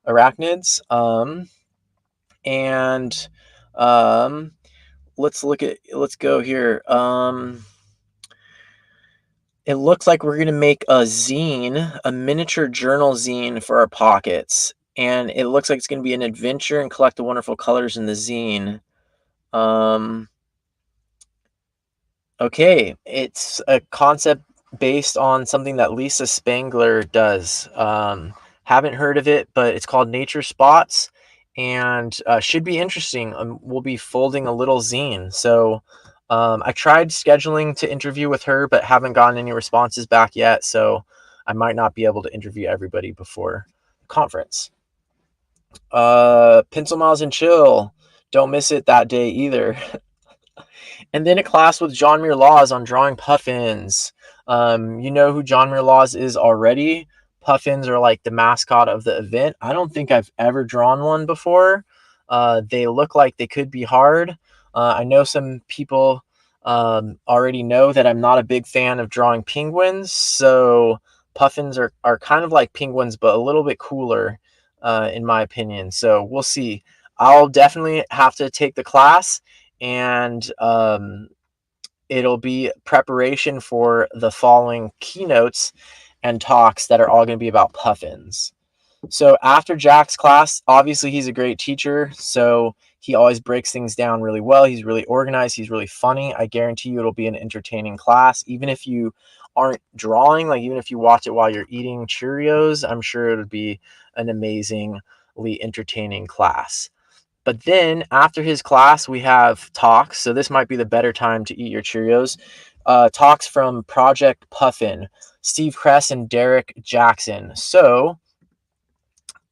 arachnids. And let's go here. It looks like we're gonna make a zine, a miniature journal zine for our pockets, and it looks like it's gonna be an adventure and collect the wonderful colors in the zine. Um, okay, it's a concept based on something that Lisa Spangler does. Haven't heard of it, but it's called Nature Spots, and should be interesting. We'll be folding a little zine. So I tried scheduling to interview with her, but haven't gotten any responses back yet. So I might not be able to interview everybody before the conference. Pencil Miles and Chill. Don't miss it that day either. And then a class with John Muir Laws on drawing puffins. You know who John Muir Laws is already. Puffins are like the mascot of the event. I don't think I've ever drawn one before. They look like they could be hard. I know some people already know that I'm not a big fan of drawing penguins. So puffins are kind of like penguins, but a little bit cooler, in my opinion. So we'll see. I'll definitely have to take the class, and it'll be preparation for the following keynotes and talks that are all going to be about puffins. So after Jack's class, obviously he's a great teacher, so he always breaks things down really well. He's really organized. He's really funny. I guarantee you it'll be an entertaining class. Even if you aren't drawing, like even if you watch it while you're eating Cheerios, I'm sure it'll be an amazingly entertaining class. But then after his class, we have talks. So this might be the better time to eat your Cheerios. Talks from Project Puffin, Steve Kress and Derek Jackson. So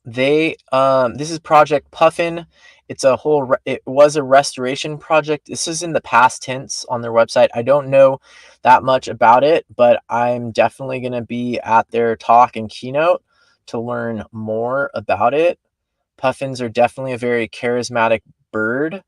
this is Project Puffin. It was a restoration project. This is in the past tense on their website. I don't know that much about it, but I'm definitely going to be at their talk and keynote to learn more about it. Puffins are definitely a very charismatic bird,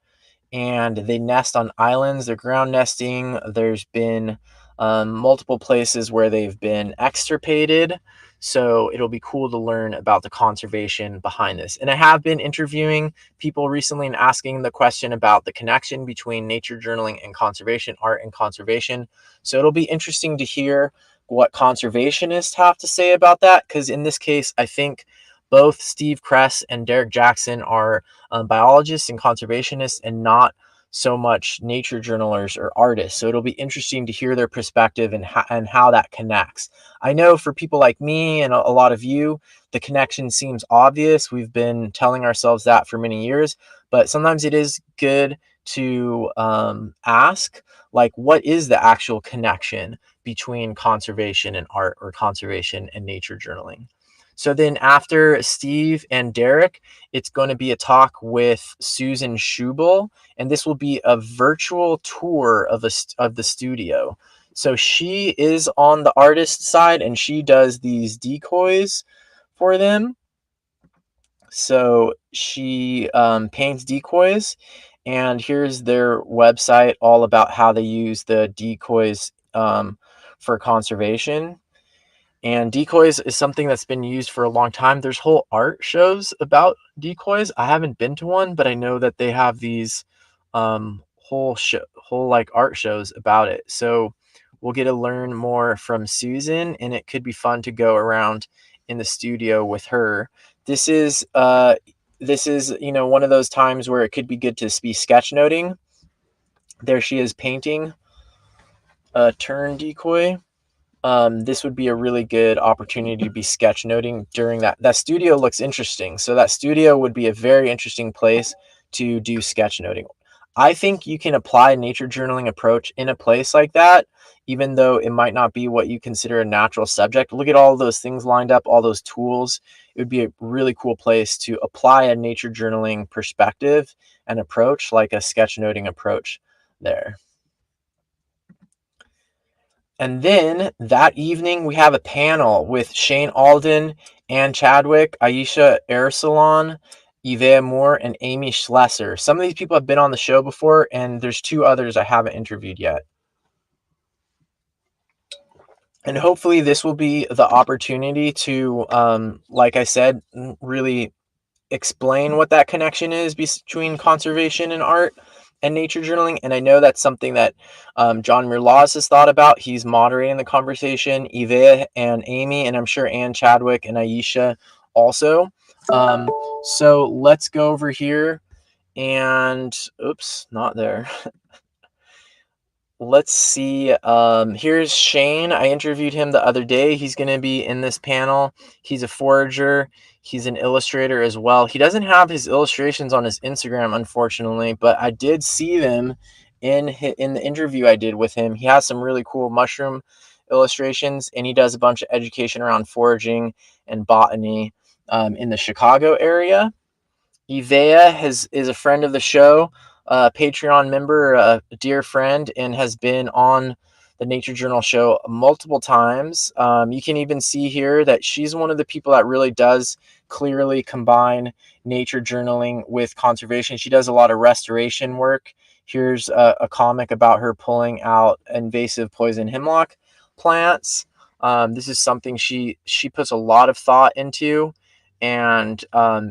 and they nest on islands. They're ground nesting. There's been multiple places where they've been extirpated. So it'll be cool to learn about the conservation behind this. And I have been interviewing people recently and asking the question about the connection between nature journaling and conservation, art and conservation. So it'll be interesting to hear what conservationists have to say about that, because in this case, I think both Steve Kress and Derek Jackson are biologists and conservationists, and not so much nature journalers or artists. So it'll be interesting to hear their perspective and how that connects. I know for people like me and a lot of you, the connection seems obvious. We've been telling ourselves that for many years, but sometimes it is good to ask, like, what is the actual connection between conservation and art, or conservation and nature journaling? So then after Steve and Derek, it's going to be a talk with Susan Schubel, and this will be a virtual tour of the studio. So she is on the artist side, and she does these decoys for them. So she paints decoys, and here's their website all about how they use the decoys for conservation. And decoys is something that's been used for a long time. There's whole art shows about decoys. I haven't been to one, but I know that they have these whole like art shows about it. So we'll get to learn more from Susan, and it could be fun to go around in the studio with her. This is one of those times where it could be good to be sketchnoting. There she is painting a turn decoy. This would be a really good opportunity to be sketchnoting during that. That studio looks interesting. So that studio would be a very interesting place to do sketchnoting. I think you can apply nature journaling approach in a place like that, even though it might not be what you consider a natural subject. Look at all those things lined up, all those tools. It would be a really cool place to apply a nature journaling perspective and approach, like a sketchnoting approach there. And then that evening, we have a panel with Shane Alden, Ann Chadwick, Aisha Arsalan, Yvea Moore, and Amy Schlesser. Some of these people have been on the show before, and there's 2 others I haven't interviewed yet. And hopefully this will be the opportunity to, like I said, really explain what that connection is between conservation and art and nature journaling. And I know that's something that John Muir Laws has thought about. He's moderating the conversation, Yvea and Amy, and I'm sure Ann Chadwick and Aisha also. So let's go over here and, oops, not there. Let's see. Here's Shane. I interviewed him the other day. He's going to be in this panel. He's a forager. He's an illustrator as well. He doesn't have his illustrations on his Instagram, unfortunately, but I did see them in the interview I did with him. He has some really cool mushroom illustrations, and he does a bunch of education around foraging and botany in the Chicago area. Yvea is a friend of the show, a Patreon member, a dear friend, and has been on the Nature Journal show multiple times. You can even see here that she's one of the people that really does clearly combine nature journaling with conservation. She does a lot of restoration work. Here's a comic about her pulling out invasive poison hemlock plants. This is something she puts a lot of thought into, and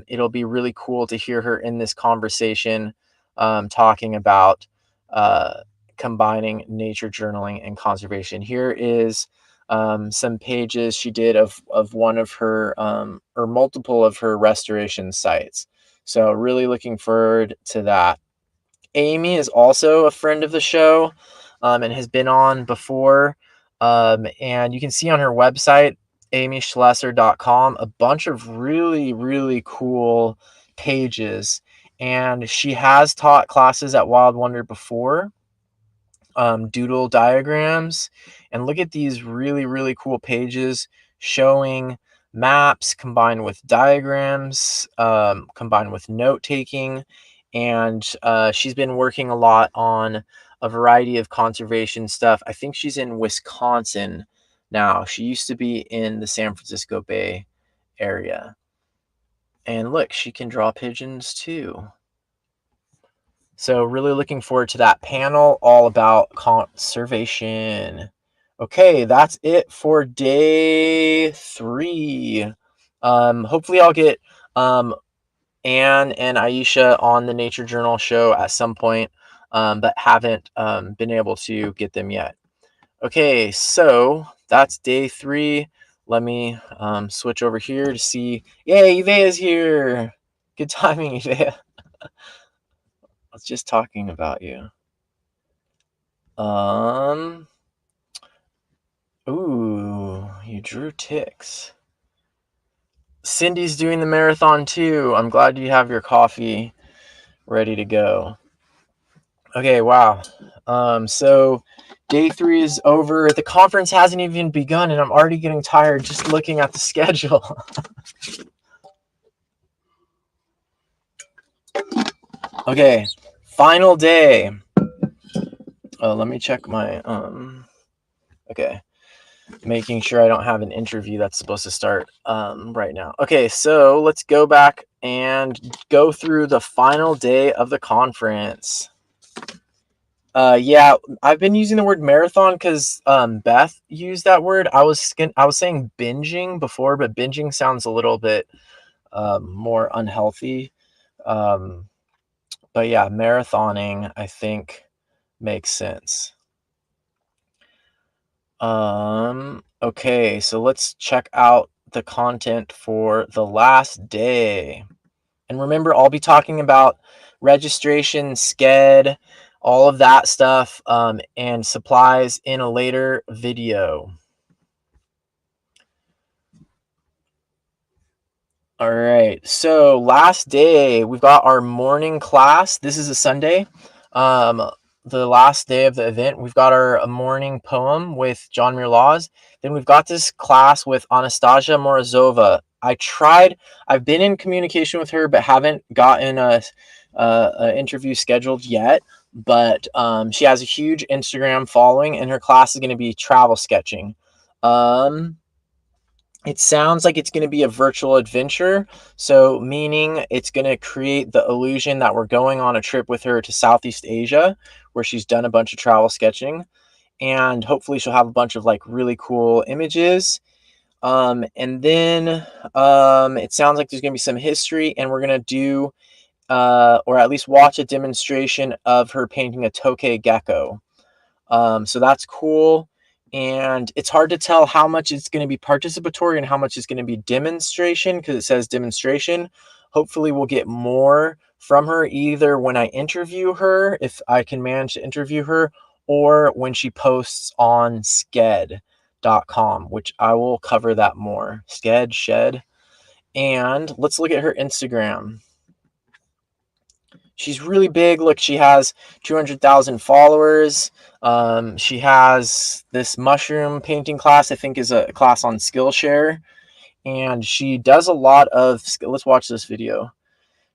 it'll be really cool to hear her in this conversation talking about combining nature journaling and conservation. Here is some pages she did of one of her or multiple of her restoration sites. So really looking forward to that. Amy is also a friend of the show and has been on before. And you can see on her website, amyschlesser.com, a bunch of really, really cool pages. And she has taught classes at Wild Wonder before, doodle diagrams. And look at these really, really cool pages showing maps combined with diagrams, combined with note taking. And she's been working a lot on a variety of conservation stuff. I think she's in Wisconsin now. She used to be in the San Francisco Bay area. And look, she can draw pigeons too. So really looking forward to that panel all about conservation. Okay, that's it for day 3. Hopefully I'll get Anne and Aisha on the Nature Journal show at some point, but haven't been able to get them yet. Okay, so that's day 3. Let me switch over here to see. Yay, Yvea's here. Good timing, Yvea. I was just talking about you. Ooh, you drew ticks. Cindy's doing the marathon too. I'm glad you have your coffee ready to go. Okay, wow. So day 3 is over. The conference hasn't even begun, and I'm already getting tired just looking at the schedule. Okay, final day. Let me check my okay, making sure I don't have an interview that's supposed to start right now. Okay, so let's go back and go through the final day of the conference. Yeah, I've been using the word marathon because Beth used that word. I was saying binging before, but binging sounds a little bit more unhealthy. Um, but yeah, marathoning I think makes sense. Okay, so let's check out the content for the last day. And remember, I'll be talking about registration, sked, all of that stuff, and supplies in a later video. All right, so last day, we've got our morning class. This is a Sunday. Um, the last day of the event, we've got our morning poem with John Muir Laws. Then we've got this class with Anastasia Morozova. I've been in communication with her, but haven't gotten a interview scheduled yet. But she has a huge Instagram following, and her class is going to be travel sketching. Um, it sounds like it's going to be a virtual adventure, so meaning it's going to create the illusion that we're going on a trip with her to Southeast Asia, where she's done a bunch of travel sketching, and hopefully she'll have a bunch of like really cool images. And then it sounds like there's going to be some history, and we're going to do or at least watch a demonstration of her painting a tokay gecko. So that's cool. And it's hard to tell how much it's going to be participatory and how much is going to be demonstration because it says demonstration. Hopefully, we'll get more from her either when I interview her, if I can manage to interview her, or when she posts on sked.com, which I will cover that more. Sked, shed. And let's look at her Instagram. She's really big. Look, she has 200,000 followers. She has this mushroom painting class, I think is a class on Skillshare. And she does a lot of, let's watch this video.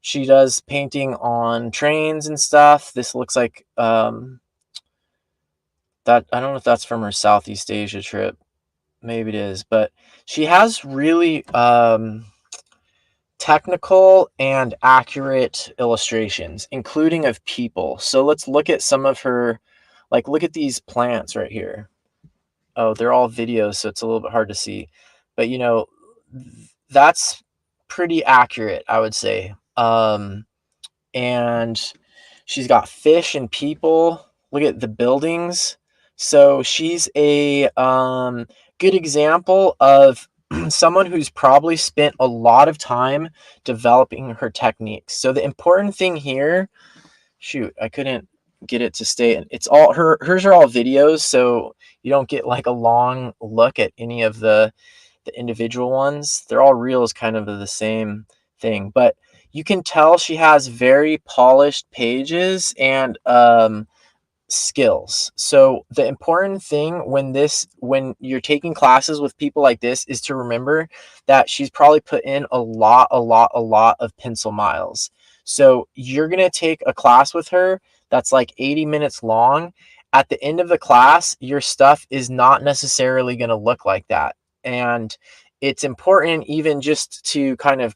She does painting on trains and stuff. This looks like that. I don't know if that's from her Southeast Asia trip. Maybe it is, but she has really technical and accurate illustrations, including of people. So let's look at some of her, like, look at these plants right here. Oh, they're all videos, so it's a little bit hard to see. But, that's pretty accurate, I would say. And she's got fish and people. Look at the buildings. So she's a good example of someone who's probably spent a lot of time developing her techniques. So the important thing here, shoot, I couldn't get it to stay. It's all hers are all videos, so you don't get like a long look at any of the individual ones. They're all reels, kind of the same thing, but you can tell she has very polished pages and skills. So the important thing when you're taking classes with people like this is to remember that she's probably put in a lot of pencil miles. So you're going to take a class with her that's like 80 minutes long. At the end of the class, your stuff is not necessarily going to look like that. And it's important even just to kind of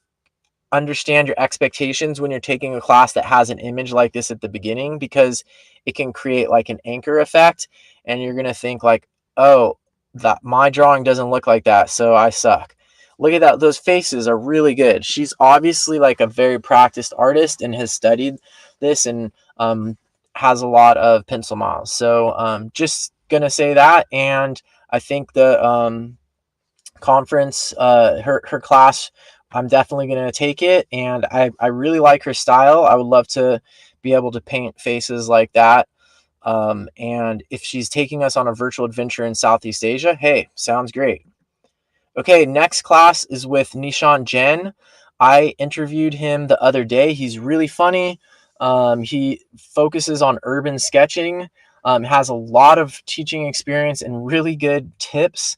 understand your expectations when you're taking a class that has an image like this at the beginning, because it can create like an anchor effect, and you're going to think like, oh, that my drawing doesn't look like that, so I suck. Look at that, those faces are really good. She's obviously like a very practiced artist and has studied this, and has a lot of pencil miles. So just gonna say that. And I think the conference, her class, I'm definitely going to take it, and I really like her style. I would love to be able to paint faces like that. And if she's taking us on a virtual adventure in Southeast Asia, hey, sounds great. Okay, next class is with Nishan Jen. I interviewed him the other day. He's really funny. He focuses on urban sketching, has a lot of teaching experience and really good tips.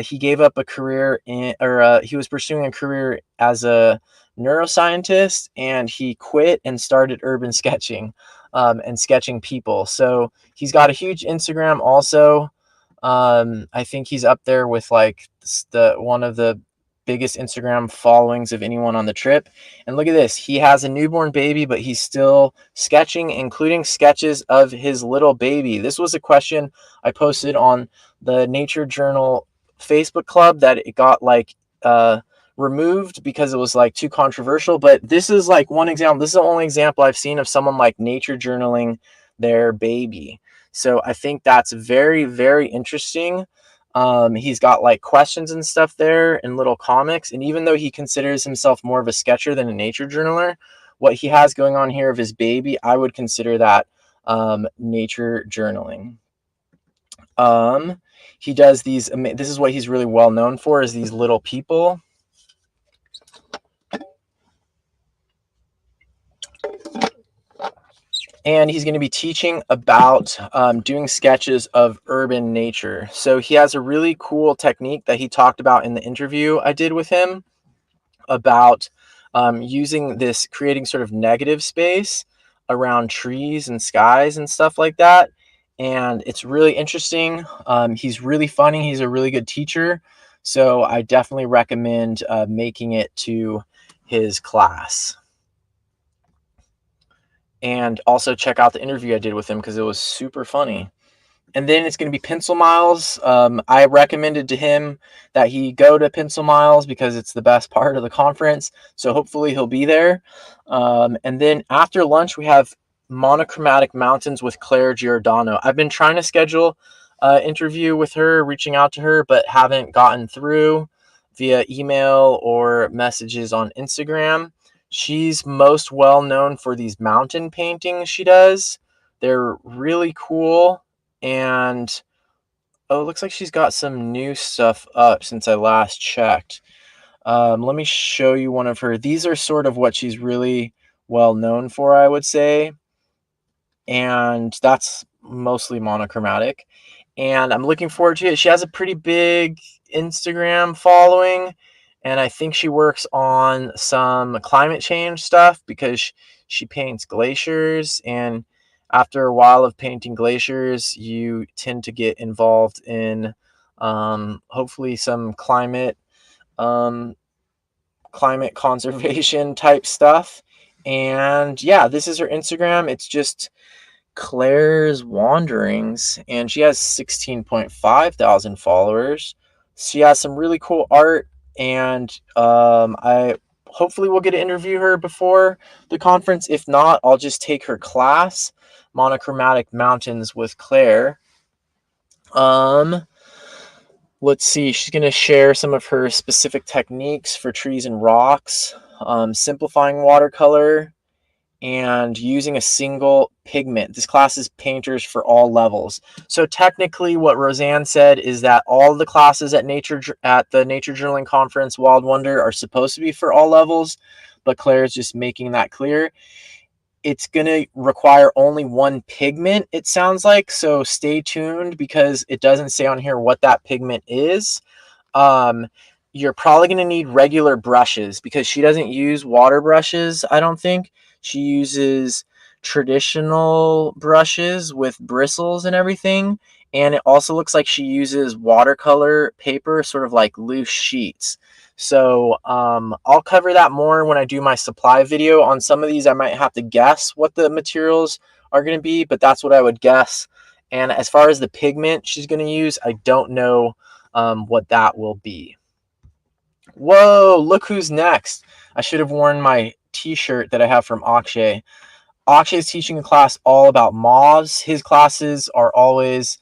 He gave up a career he was pursuing a career as a neuroscientist, and he quit and started urban sketching, and sketching people. So he's got a huge Instagram also. I think he's up there with like the one of the biggest Instagram followings of anyone on the trip. And look at this. He has a newborn baby, but he's still sketching, including sketches of his little baby. This was a question I posted on the Nature Journal Facebook club that it got like removed because it was like too controversial. But this is like one example. This is the only example I've seen of someone like nature journaling their baby. So I think that's very, very interesting. He's got like questions and stuff there and little comics. And even though he considers himself more of a sketcher than a nature journaler, what he has going on here of his baby, I would consider that nature journaling. He does these, this is what he's really well known for, is these little people. And he's going to be teaching about doing sketches of urban nature. So he has a really cool technique that he talked about in the interview I did with him about using this, creating sort of negative space around trees and skies and stuff like that. And it's really interesting. He's really funny. He's a really good teacher. So I definitely recommend making it to his class. And also check out the interview I did with him because it was super funny. And then it's going to be Pencil Miles. I recommended to him that he go to Pencil Miles because it's the best part of the conference. So hopefully he'll be there. And then after lunch, we have Monochromatic Mountains with Claire Giordano. I've been trying to schedule an interview with her, reaching out to her, but haven't gotten through via email or messages on Instagram. She's most well known for these mountain paintings she does. They're really cool. And oh, it looks like she's got some new stuff up since I last checked. Let me show you one of her. These are sort of what she's really well known for, I would say. And that's mostly monochromatic. And I'm looking forward to it. She has a pretty big Instagram following. And I think she works on some climate change stuff because she paints glaciers. And after a while of painting glaciers, you tend to get involved in hopefully some climate conservation type stuff. And yeah, this is her Instagram. It's just Claire's Wanderings, and she has 16.5 thousand followers. She has some really cool art, and I hopefully will get to interview her before the conference. If not, I'll just take her class, Monochromatic Mountains with Claire. Let's see, she's going to share some of her specific techniques for trees and rocks, simplifying watercolor, and using a single pigment. This class is painters for all levels. So technically what Roseanne said is that all the classes at the Nature Journaling Conference Wild Wonder are supposed to be for all levels, but Claire is just making that clear. It's going to require only one pigment, it sounds like, so stay tuned because it doesn't say on here what that pigment is. You're probably going to need regular brushes because she doesn't use water brushes, I don't think. She uses traditional brushes with bristles and everything. And it also looks like she uses watercolor paper, sort of like loose sheets. So I'll cover that more when I do my supply video. On some of these, I might have to guess what the materials are going to be, but that's what I would guess. And as far as the pigment she's going to use, I don't know what that will be. Whoa, look who's next. I should have worn my t-shirt that I have from Akshay. Akshay is teaching a class all about moths. His classes are always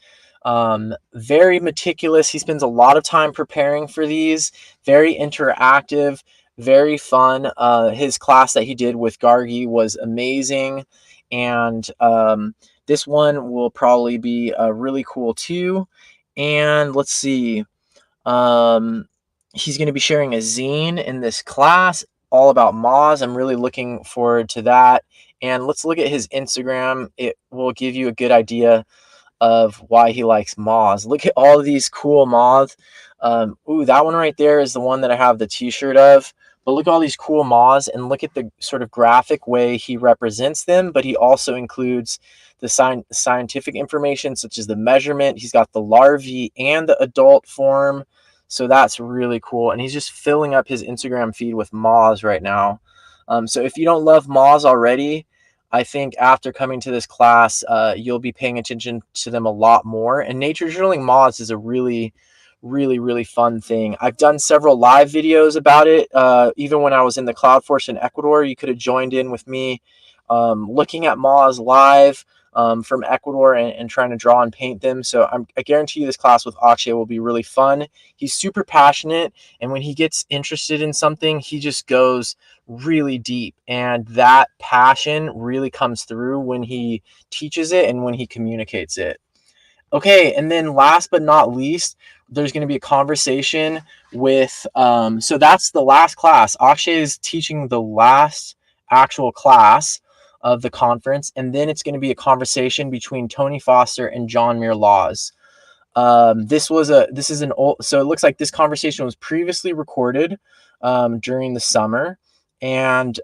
very meticulous. He spends a lot of time preparing for these. Very interactive, very fun. His class that he did with Gargi was amazing. And this one will probably be really cool too. And let's see. He's going to be sharing a zine in this class all about moths. I'm really looking forward to that. And let's look at his Instagram. It will give you a good idea of why he likes moths. Look at all of these cool moths. Ooh, that one right there is the one that I have the t-shirt of. But look at all these cool moths and look at the sort of graphic way he represents them. But he also includes the scientific information, such as the measurement. He's got the larvae and the adult form. So that's really cool. And he's just filling up his Instagram feed with moths right now. So if you don't love moths already, I think after coming to this class, you'll be paying attention to them a lot more. And nature journaling moths is a really, really, really fun thing. I've done several live videos about it. Even when I was in the Cloud Forest in Ecuador, you could have joined in with me looking at moths live from Ecuador and trying to draw and paint them. So I guarantee you this class with Akshay will be really fun. He's super passionate, and when he gets interested in something, he just goes really deep, and that passion really comes through when he teaches it and when he communicates it. Okay, and then last but not least, there's going to be a conversation with so that's the last class. Akshay is teaching the last actual class of the conference, and then it's going to be a conversation between Tony Foster and John Muir Laws. This is an old, so it looks like this conversation was previously recorded during the summer, and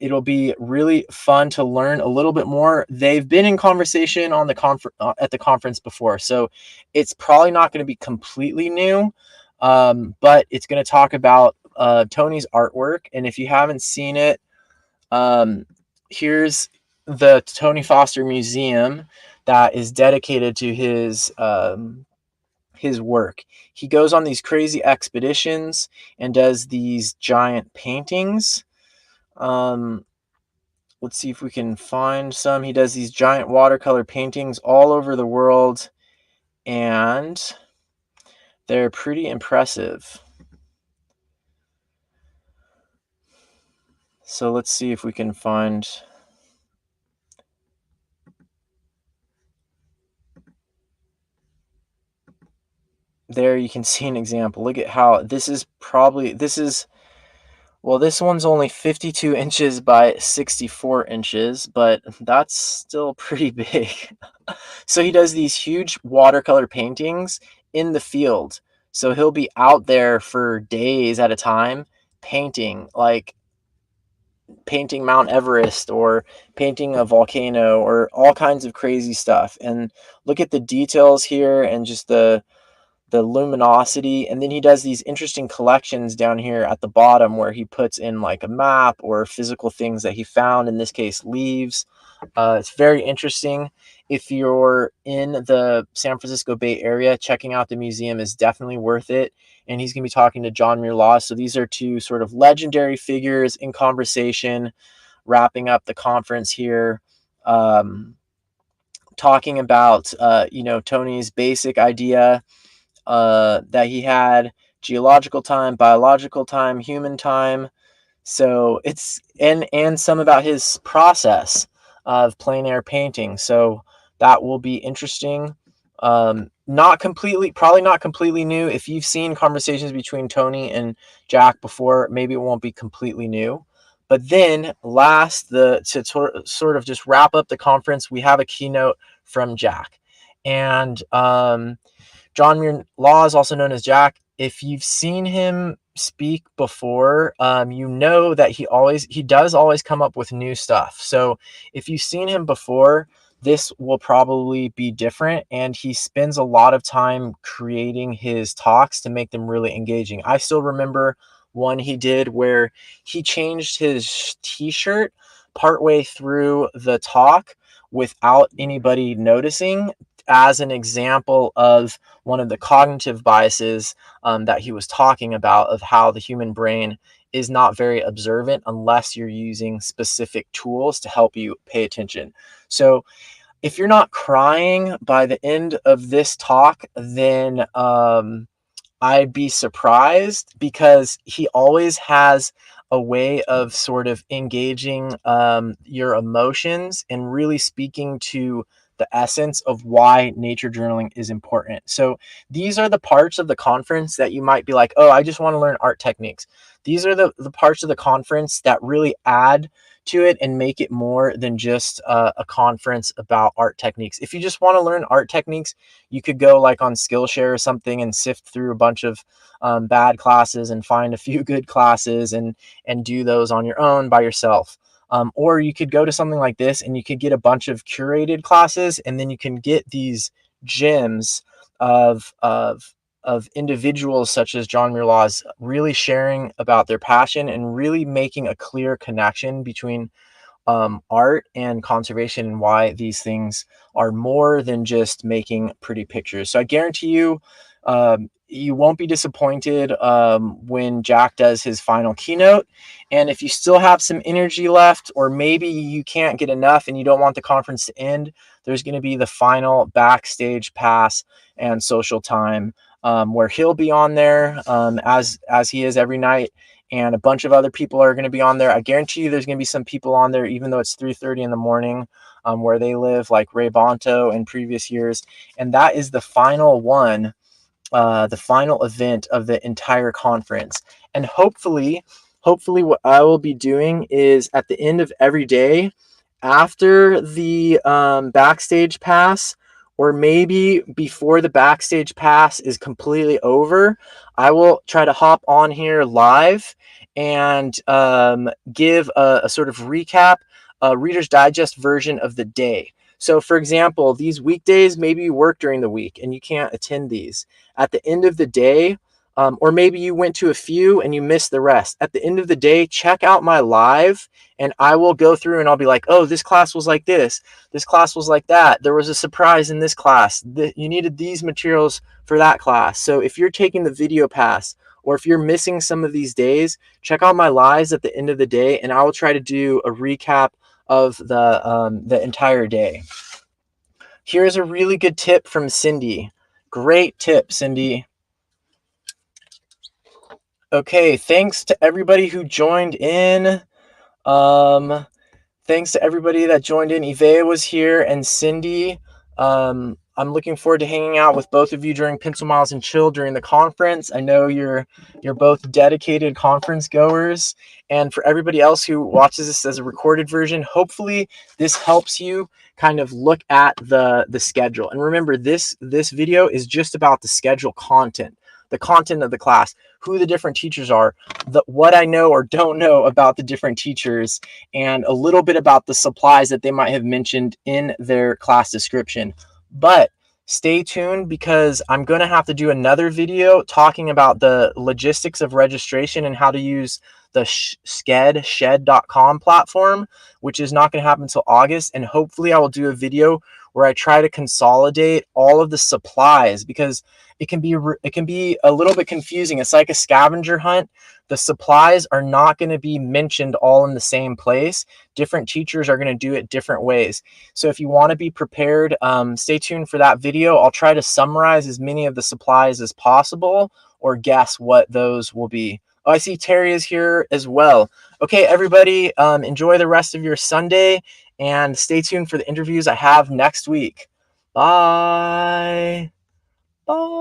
it'll be really fun to learn a little bit more. They've been in conversation on the at the conference before, so it's probably not going to be completely new, but it's going to talk about Tony's artwork. And if you haven't seen it, here's the Tony Foster Museum that is dedicated to his work. He goes on these crazy expeditions and does these giant paintings. Let's see if we can find some. He does these giant watercolor paintings all over the world, and they're pretty impressive. So let's see if we can find. There you can see an example. Look at how this is well, this one's only 52 inches by 64 inches, but that's still pretty big. So he does these huge watercolor paintings in the field. So he'll be out there for days at a time painting, like painting Mount Everest or painting a volcano or all kinds of crazy stuff. And look at the details here and just the luminosity. And then he does these interesting collections down here at the bottom where he puts in like a map or physical things that he found, in this case leaves. It's very interesting. If you're in the San Francisco Bay Area, checking out the museum is definitely worth it. And he's going to be talking to John Muir Laws. So these are two sort of legendary figures in conversation, wrapping up the conference here. Talking about Tony's basic idea that he had: geological time, biological time, human time. So it's and some about his process of plein air painting. So that will be interesting. Probably not completely new. If you've seen conversations between Tony and Jack before, maybe it won't be completely new. But then to sort of just wrap up the conference, we have a keynote from Jack. And John Muir Laws, also known as Jack, if you've seen him speak before, you know that he does always come up with new stuff. So if you've seen him before, this will probably be different. And he spends a lot of time creating his talks to make them really engaging. I still remember one he did where he changed his t-shirt partway through the talk without anybody noticing, as an example of one of the cognitive biases that he was talking about, of how the human brain is not very observant unless you're using specific tools to help you pay attention. So if you're not crying by the end of this talk, then I'd be surprised, because he always has a way of sort of engaging your emotions and really speaking to the essence of why nature journaling is important. So these are the parts of the conference that you might be like, oh, I just want to learn art techniques. These are the parts of the conference that really add to it and make it more than just a conference about art techniques. If you just want to learn art techniques, you could go like on Skillshare or something and sift through a bunch of bad classes and find a few good classes and do those on your own by yourself. Or you could go to something like this and you could get a bunch of curated classes, and then you can get these gems of individuals such as John Muir Laws really sharing about their passion and really making a clear connection between art and conservation, and why these things are more than just making pretty pictures. So I guarantee you, you won't be disappointed when Jack does his final keynote. And if you still have some energy left, or maybe you can't get enough and you don't want the conference to end, there's going to be the final backstage pass and social time, where he'll be on there, as he is every night, and a bunch of other people are going to be on there. I guarantee you there's going to be some people on there, even though it's 3:30 in the morning, where they live, like Ray Bonto in previous years. And that is the final one, the final event of the entire conference. And hopefully what I will be doing is, at the end of every day, after the backstage pass, or maybe before the backstage pass is completely over, I will try to hop on here live and give a sort of recap, a Reader's Digest version of the day. So for example, these weekdays, maybe you work during the week and you can't attend these. At the end of the day, or maybe you went to a few and you missed the rest. At the end of the day, check out my live, and I will go through and I'll be like, oh, this class was like this class was like that, there was a surprise in this class, you needed these materials for that class. So if you're taking the video pass, or if you're missing some of these days, check out my lives at the end of the day, and I will try to do a recap of the entire day. Here's a really good tip from Cindy. Great tip, Cindy. Okay, thanks to everybody who joined in. Thanks to everybody that joined in. Ivea was here, and Cindy. I'm looking forward to hanging out with both of you during Pencil Miles and Chill during the conference. I know you're both dedicated conference goers. And for everybody else who watches this as a recorded version, hopefully this helps you kind of look at the schedule. And remember, this video is just about the schedule content, the content of the class, who the different teachers are, what I know or don't know about the different teachers, and a little bit about the supplies that they might have mentioned in their class description. But stay tuned, because I'm going to have to do another video talking about the logistics of registration and how to use the shed.com platform, which is not going to happen until August. And hopefully I will do a video where I try to consolidate all of the supplies, because it can be a little bit confusing. It's like a scavenger hunt. The supplies are not going to be mentioned all in the same place. Different teachers are going to do it different ways. So if you want to be prepared, stay tuned for that video. I'll try to summarize as many of the supplies as possible, or guess what those will be. Oh, I see Terry is here as well. Okay, everybody, enjoy the rest of your Sunday, and stay tuned for the interviews I have next week. Bye. Bye.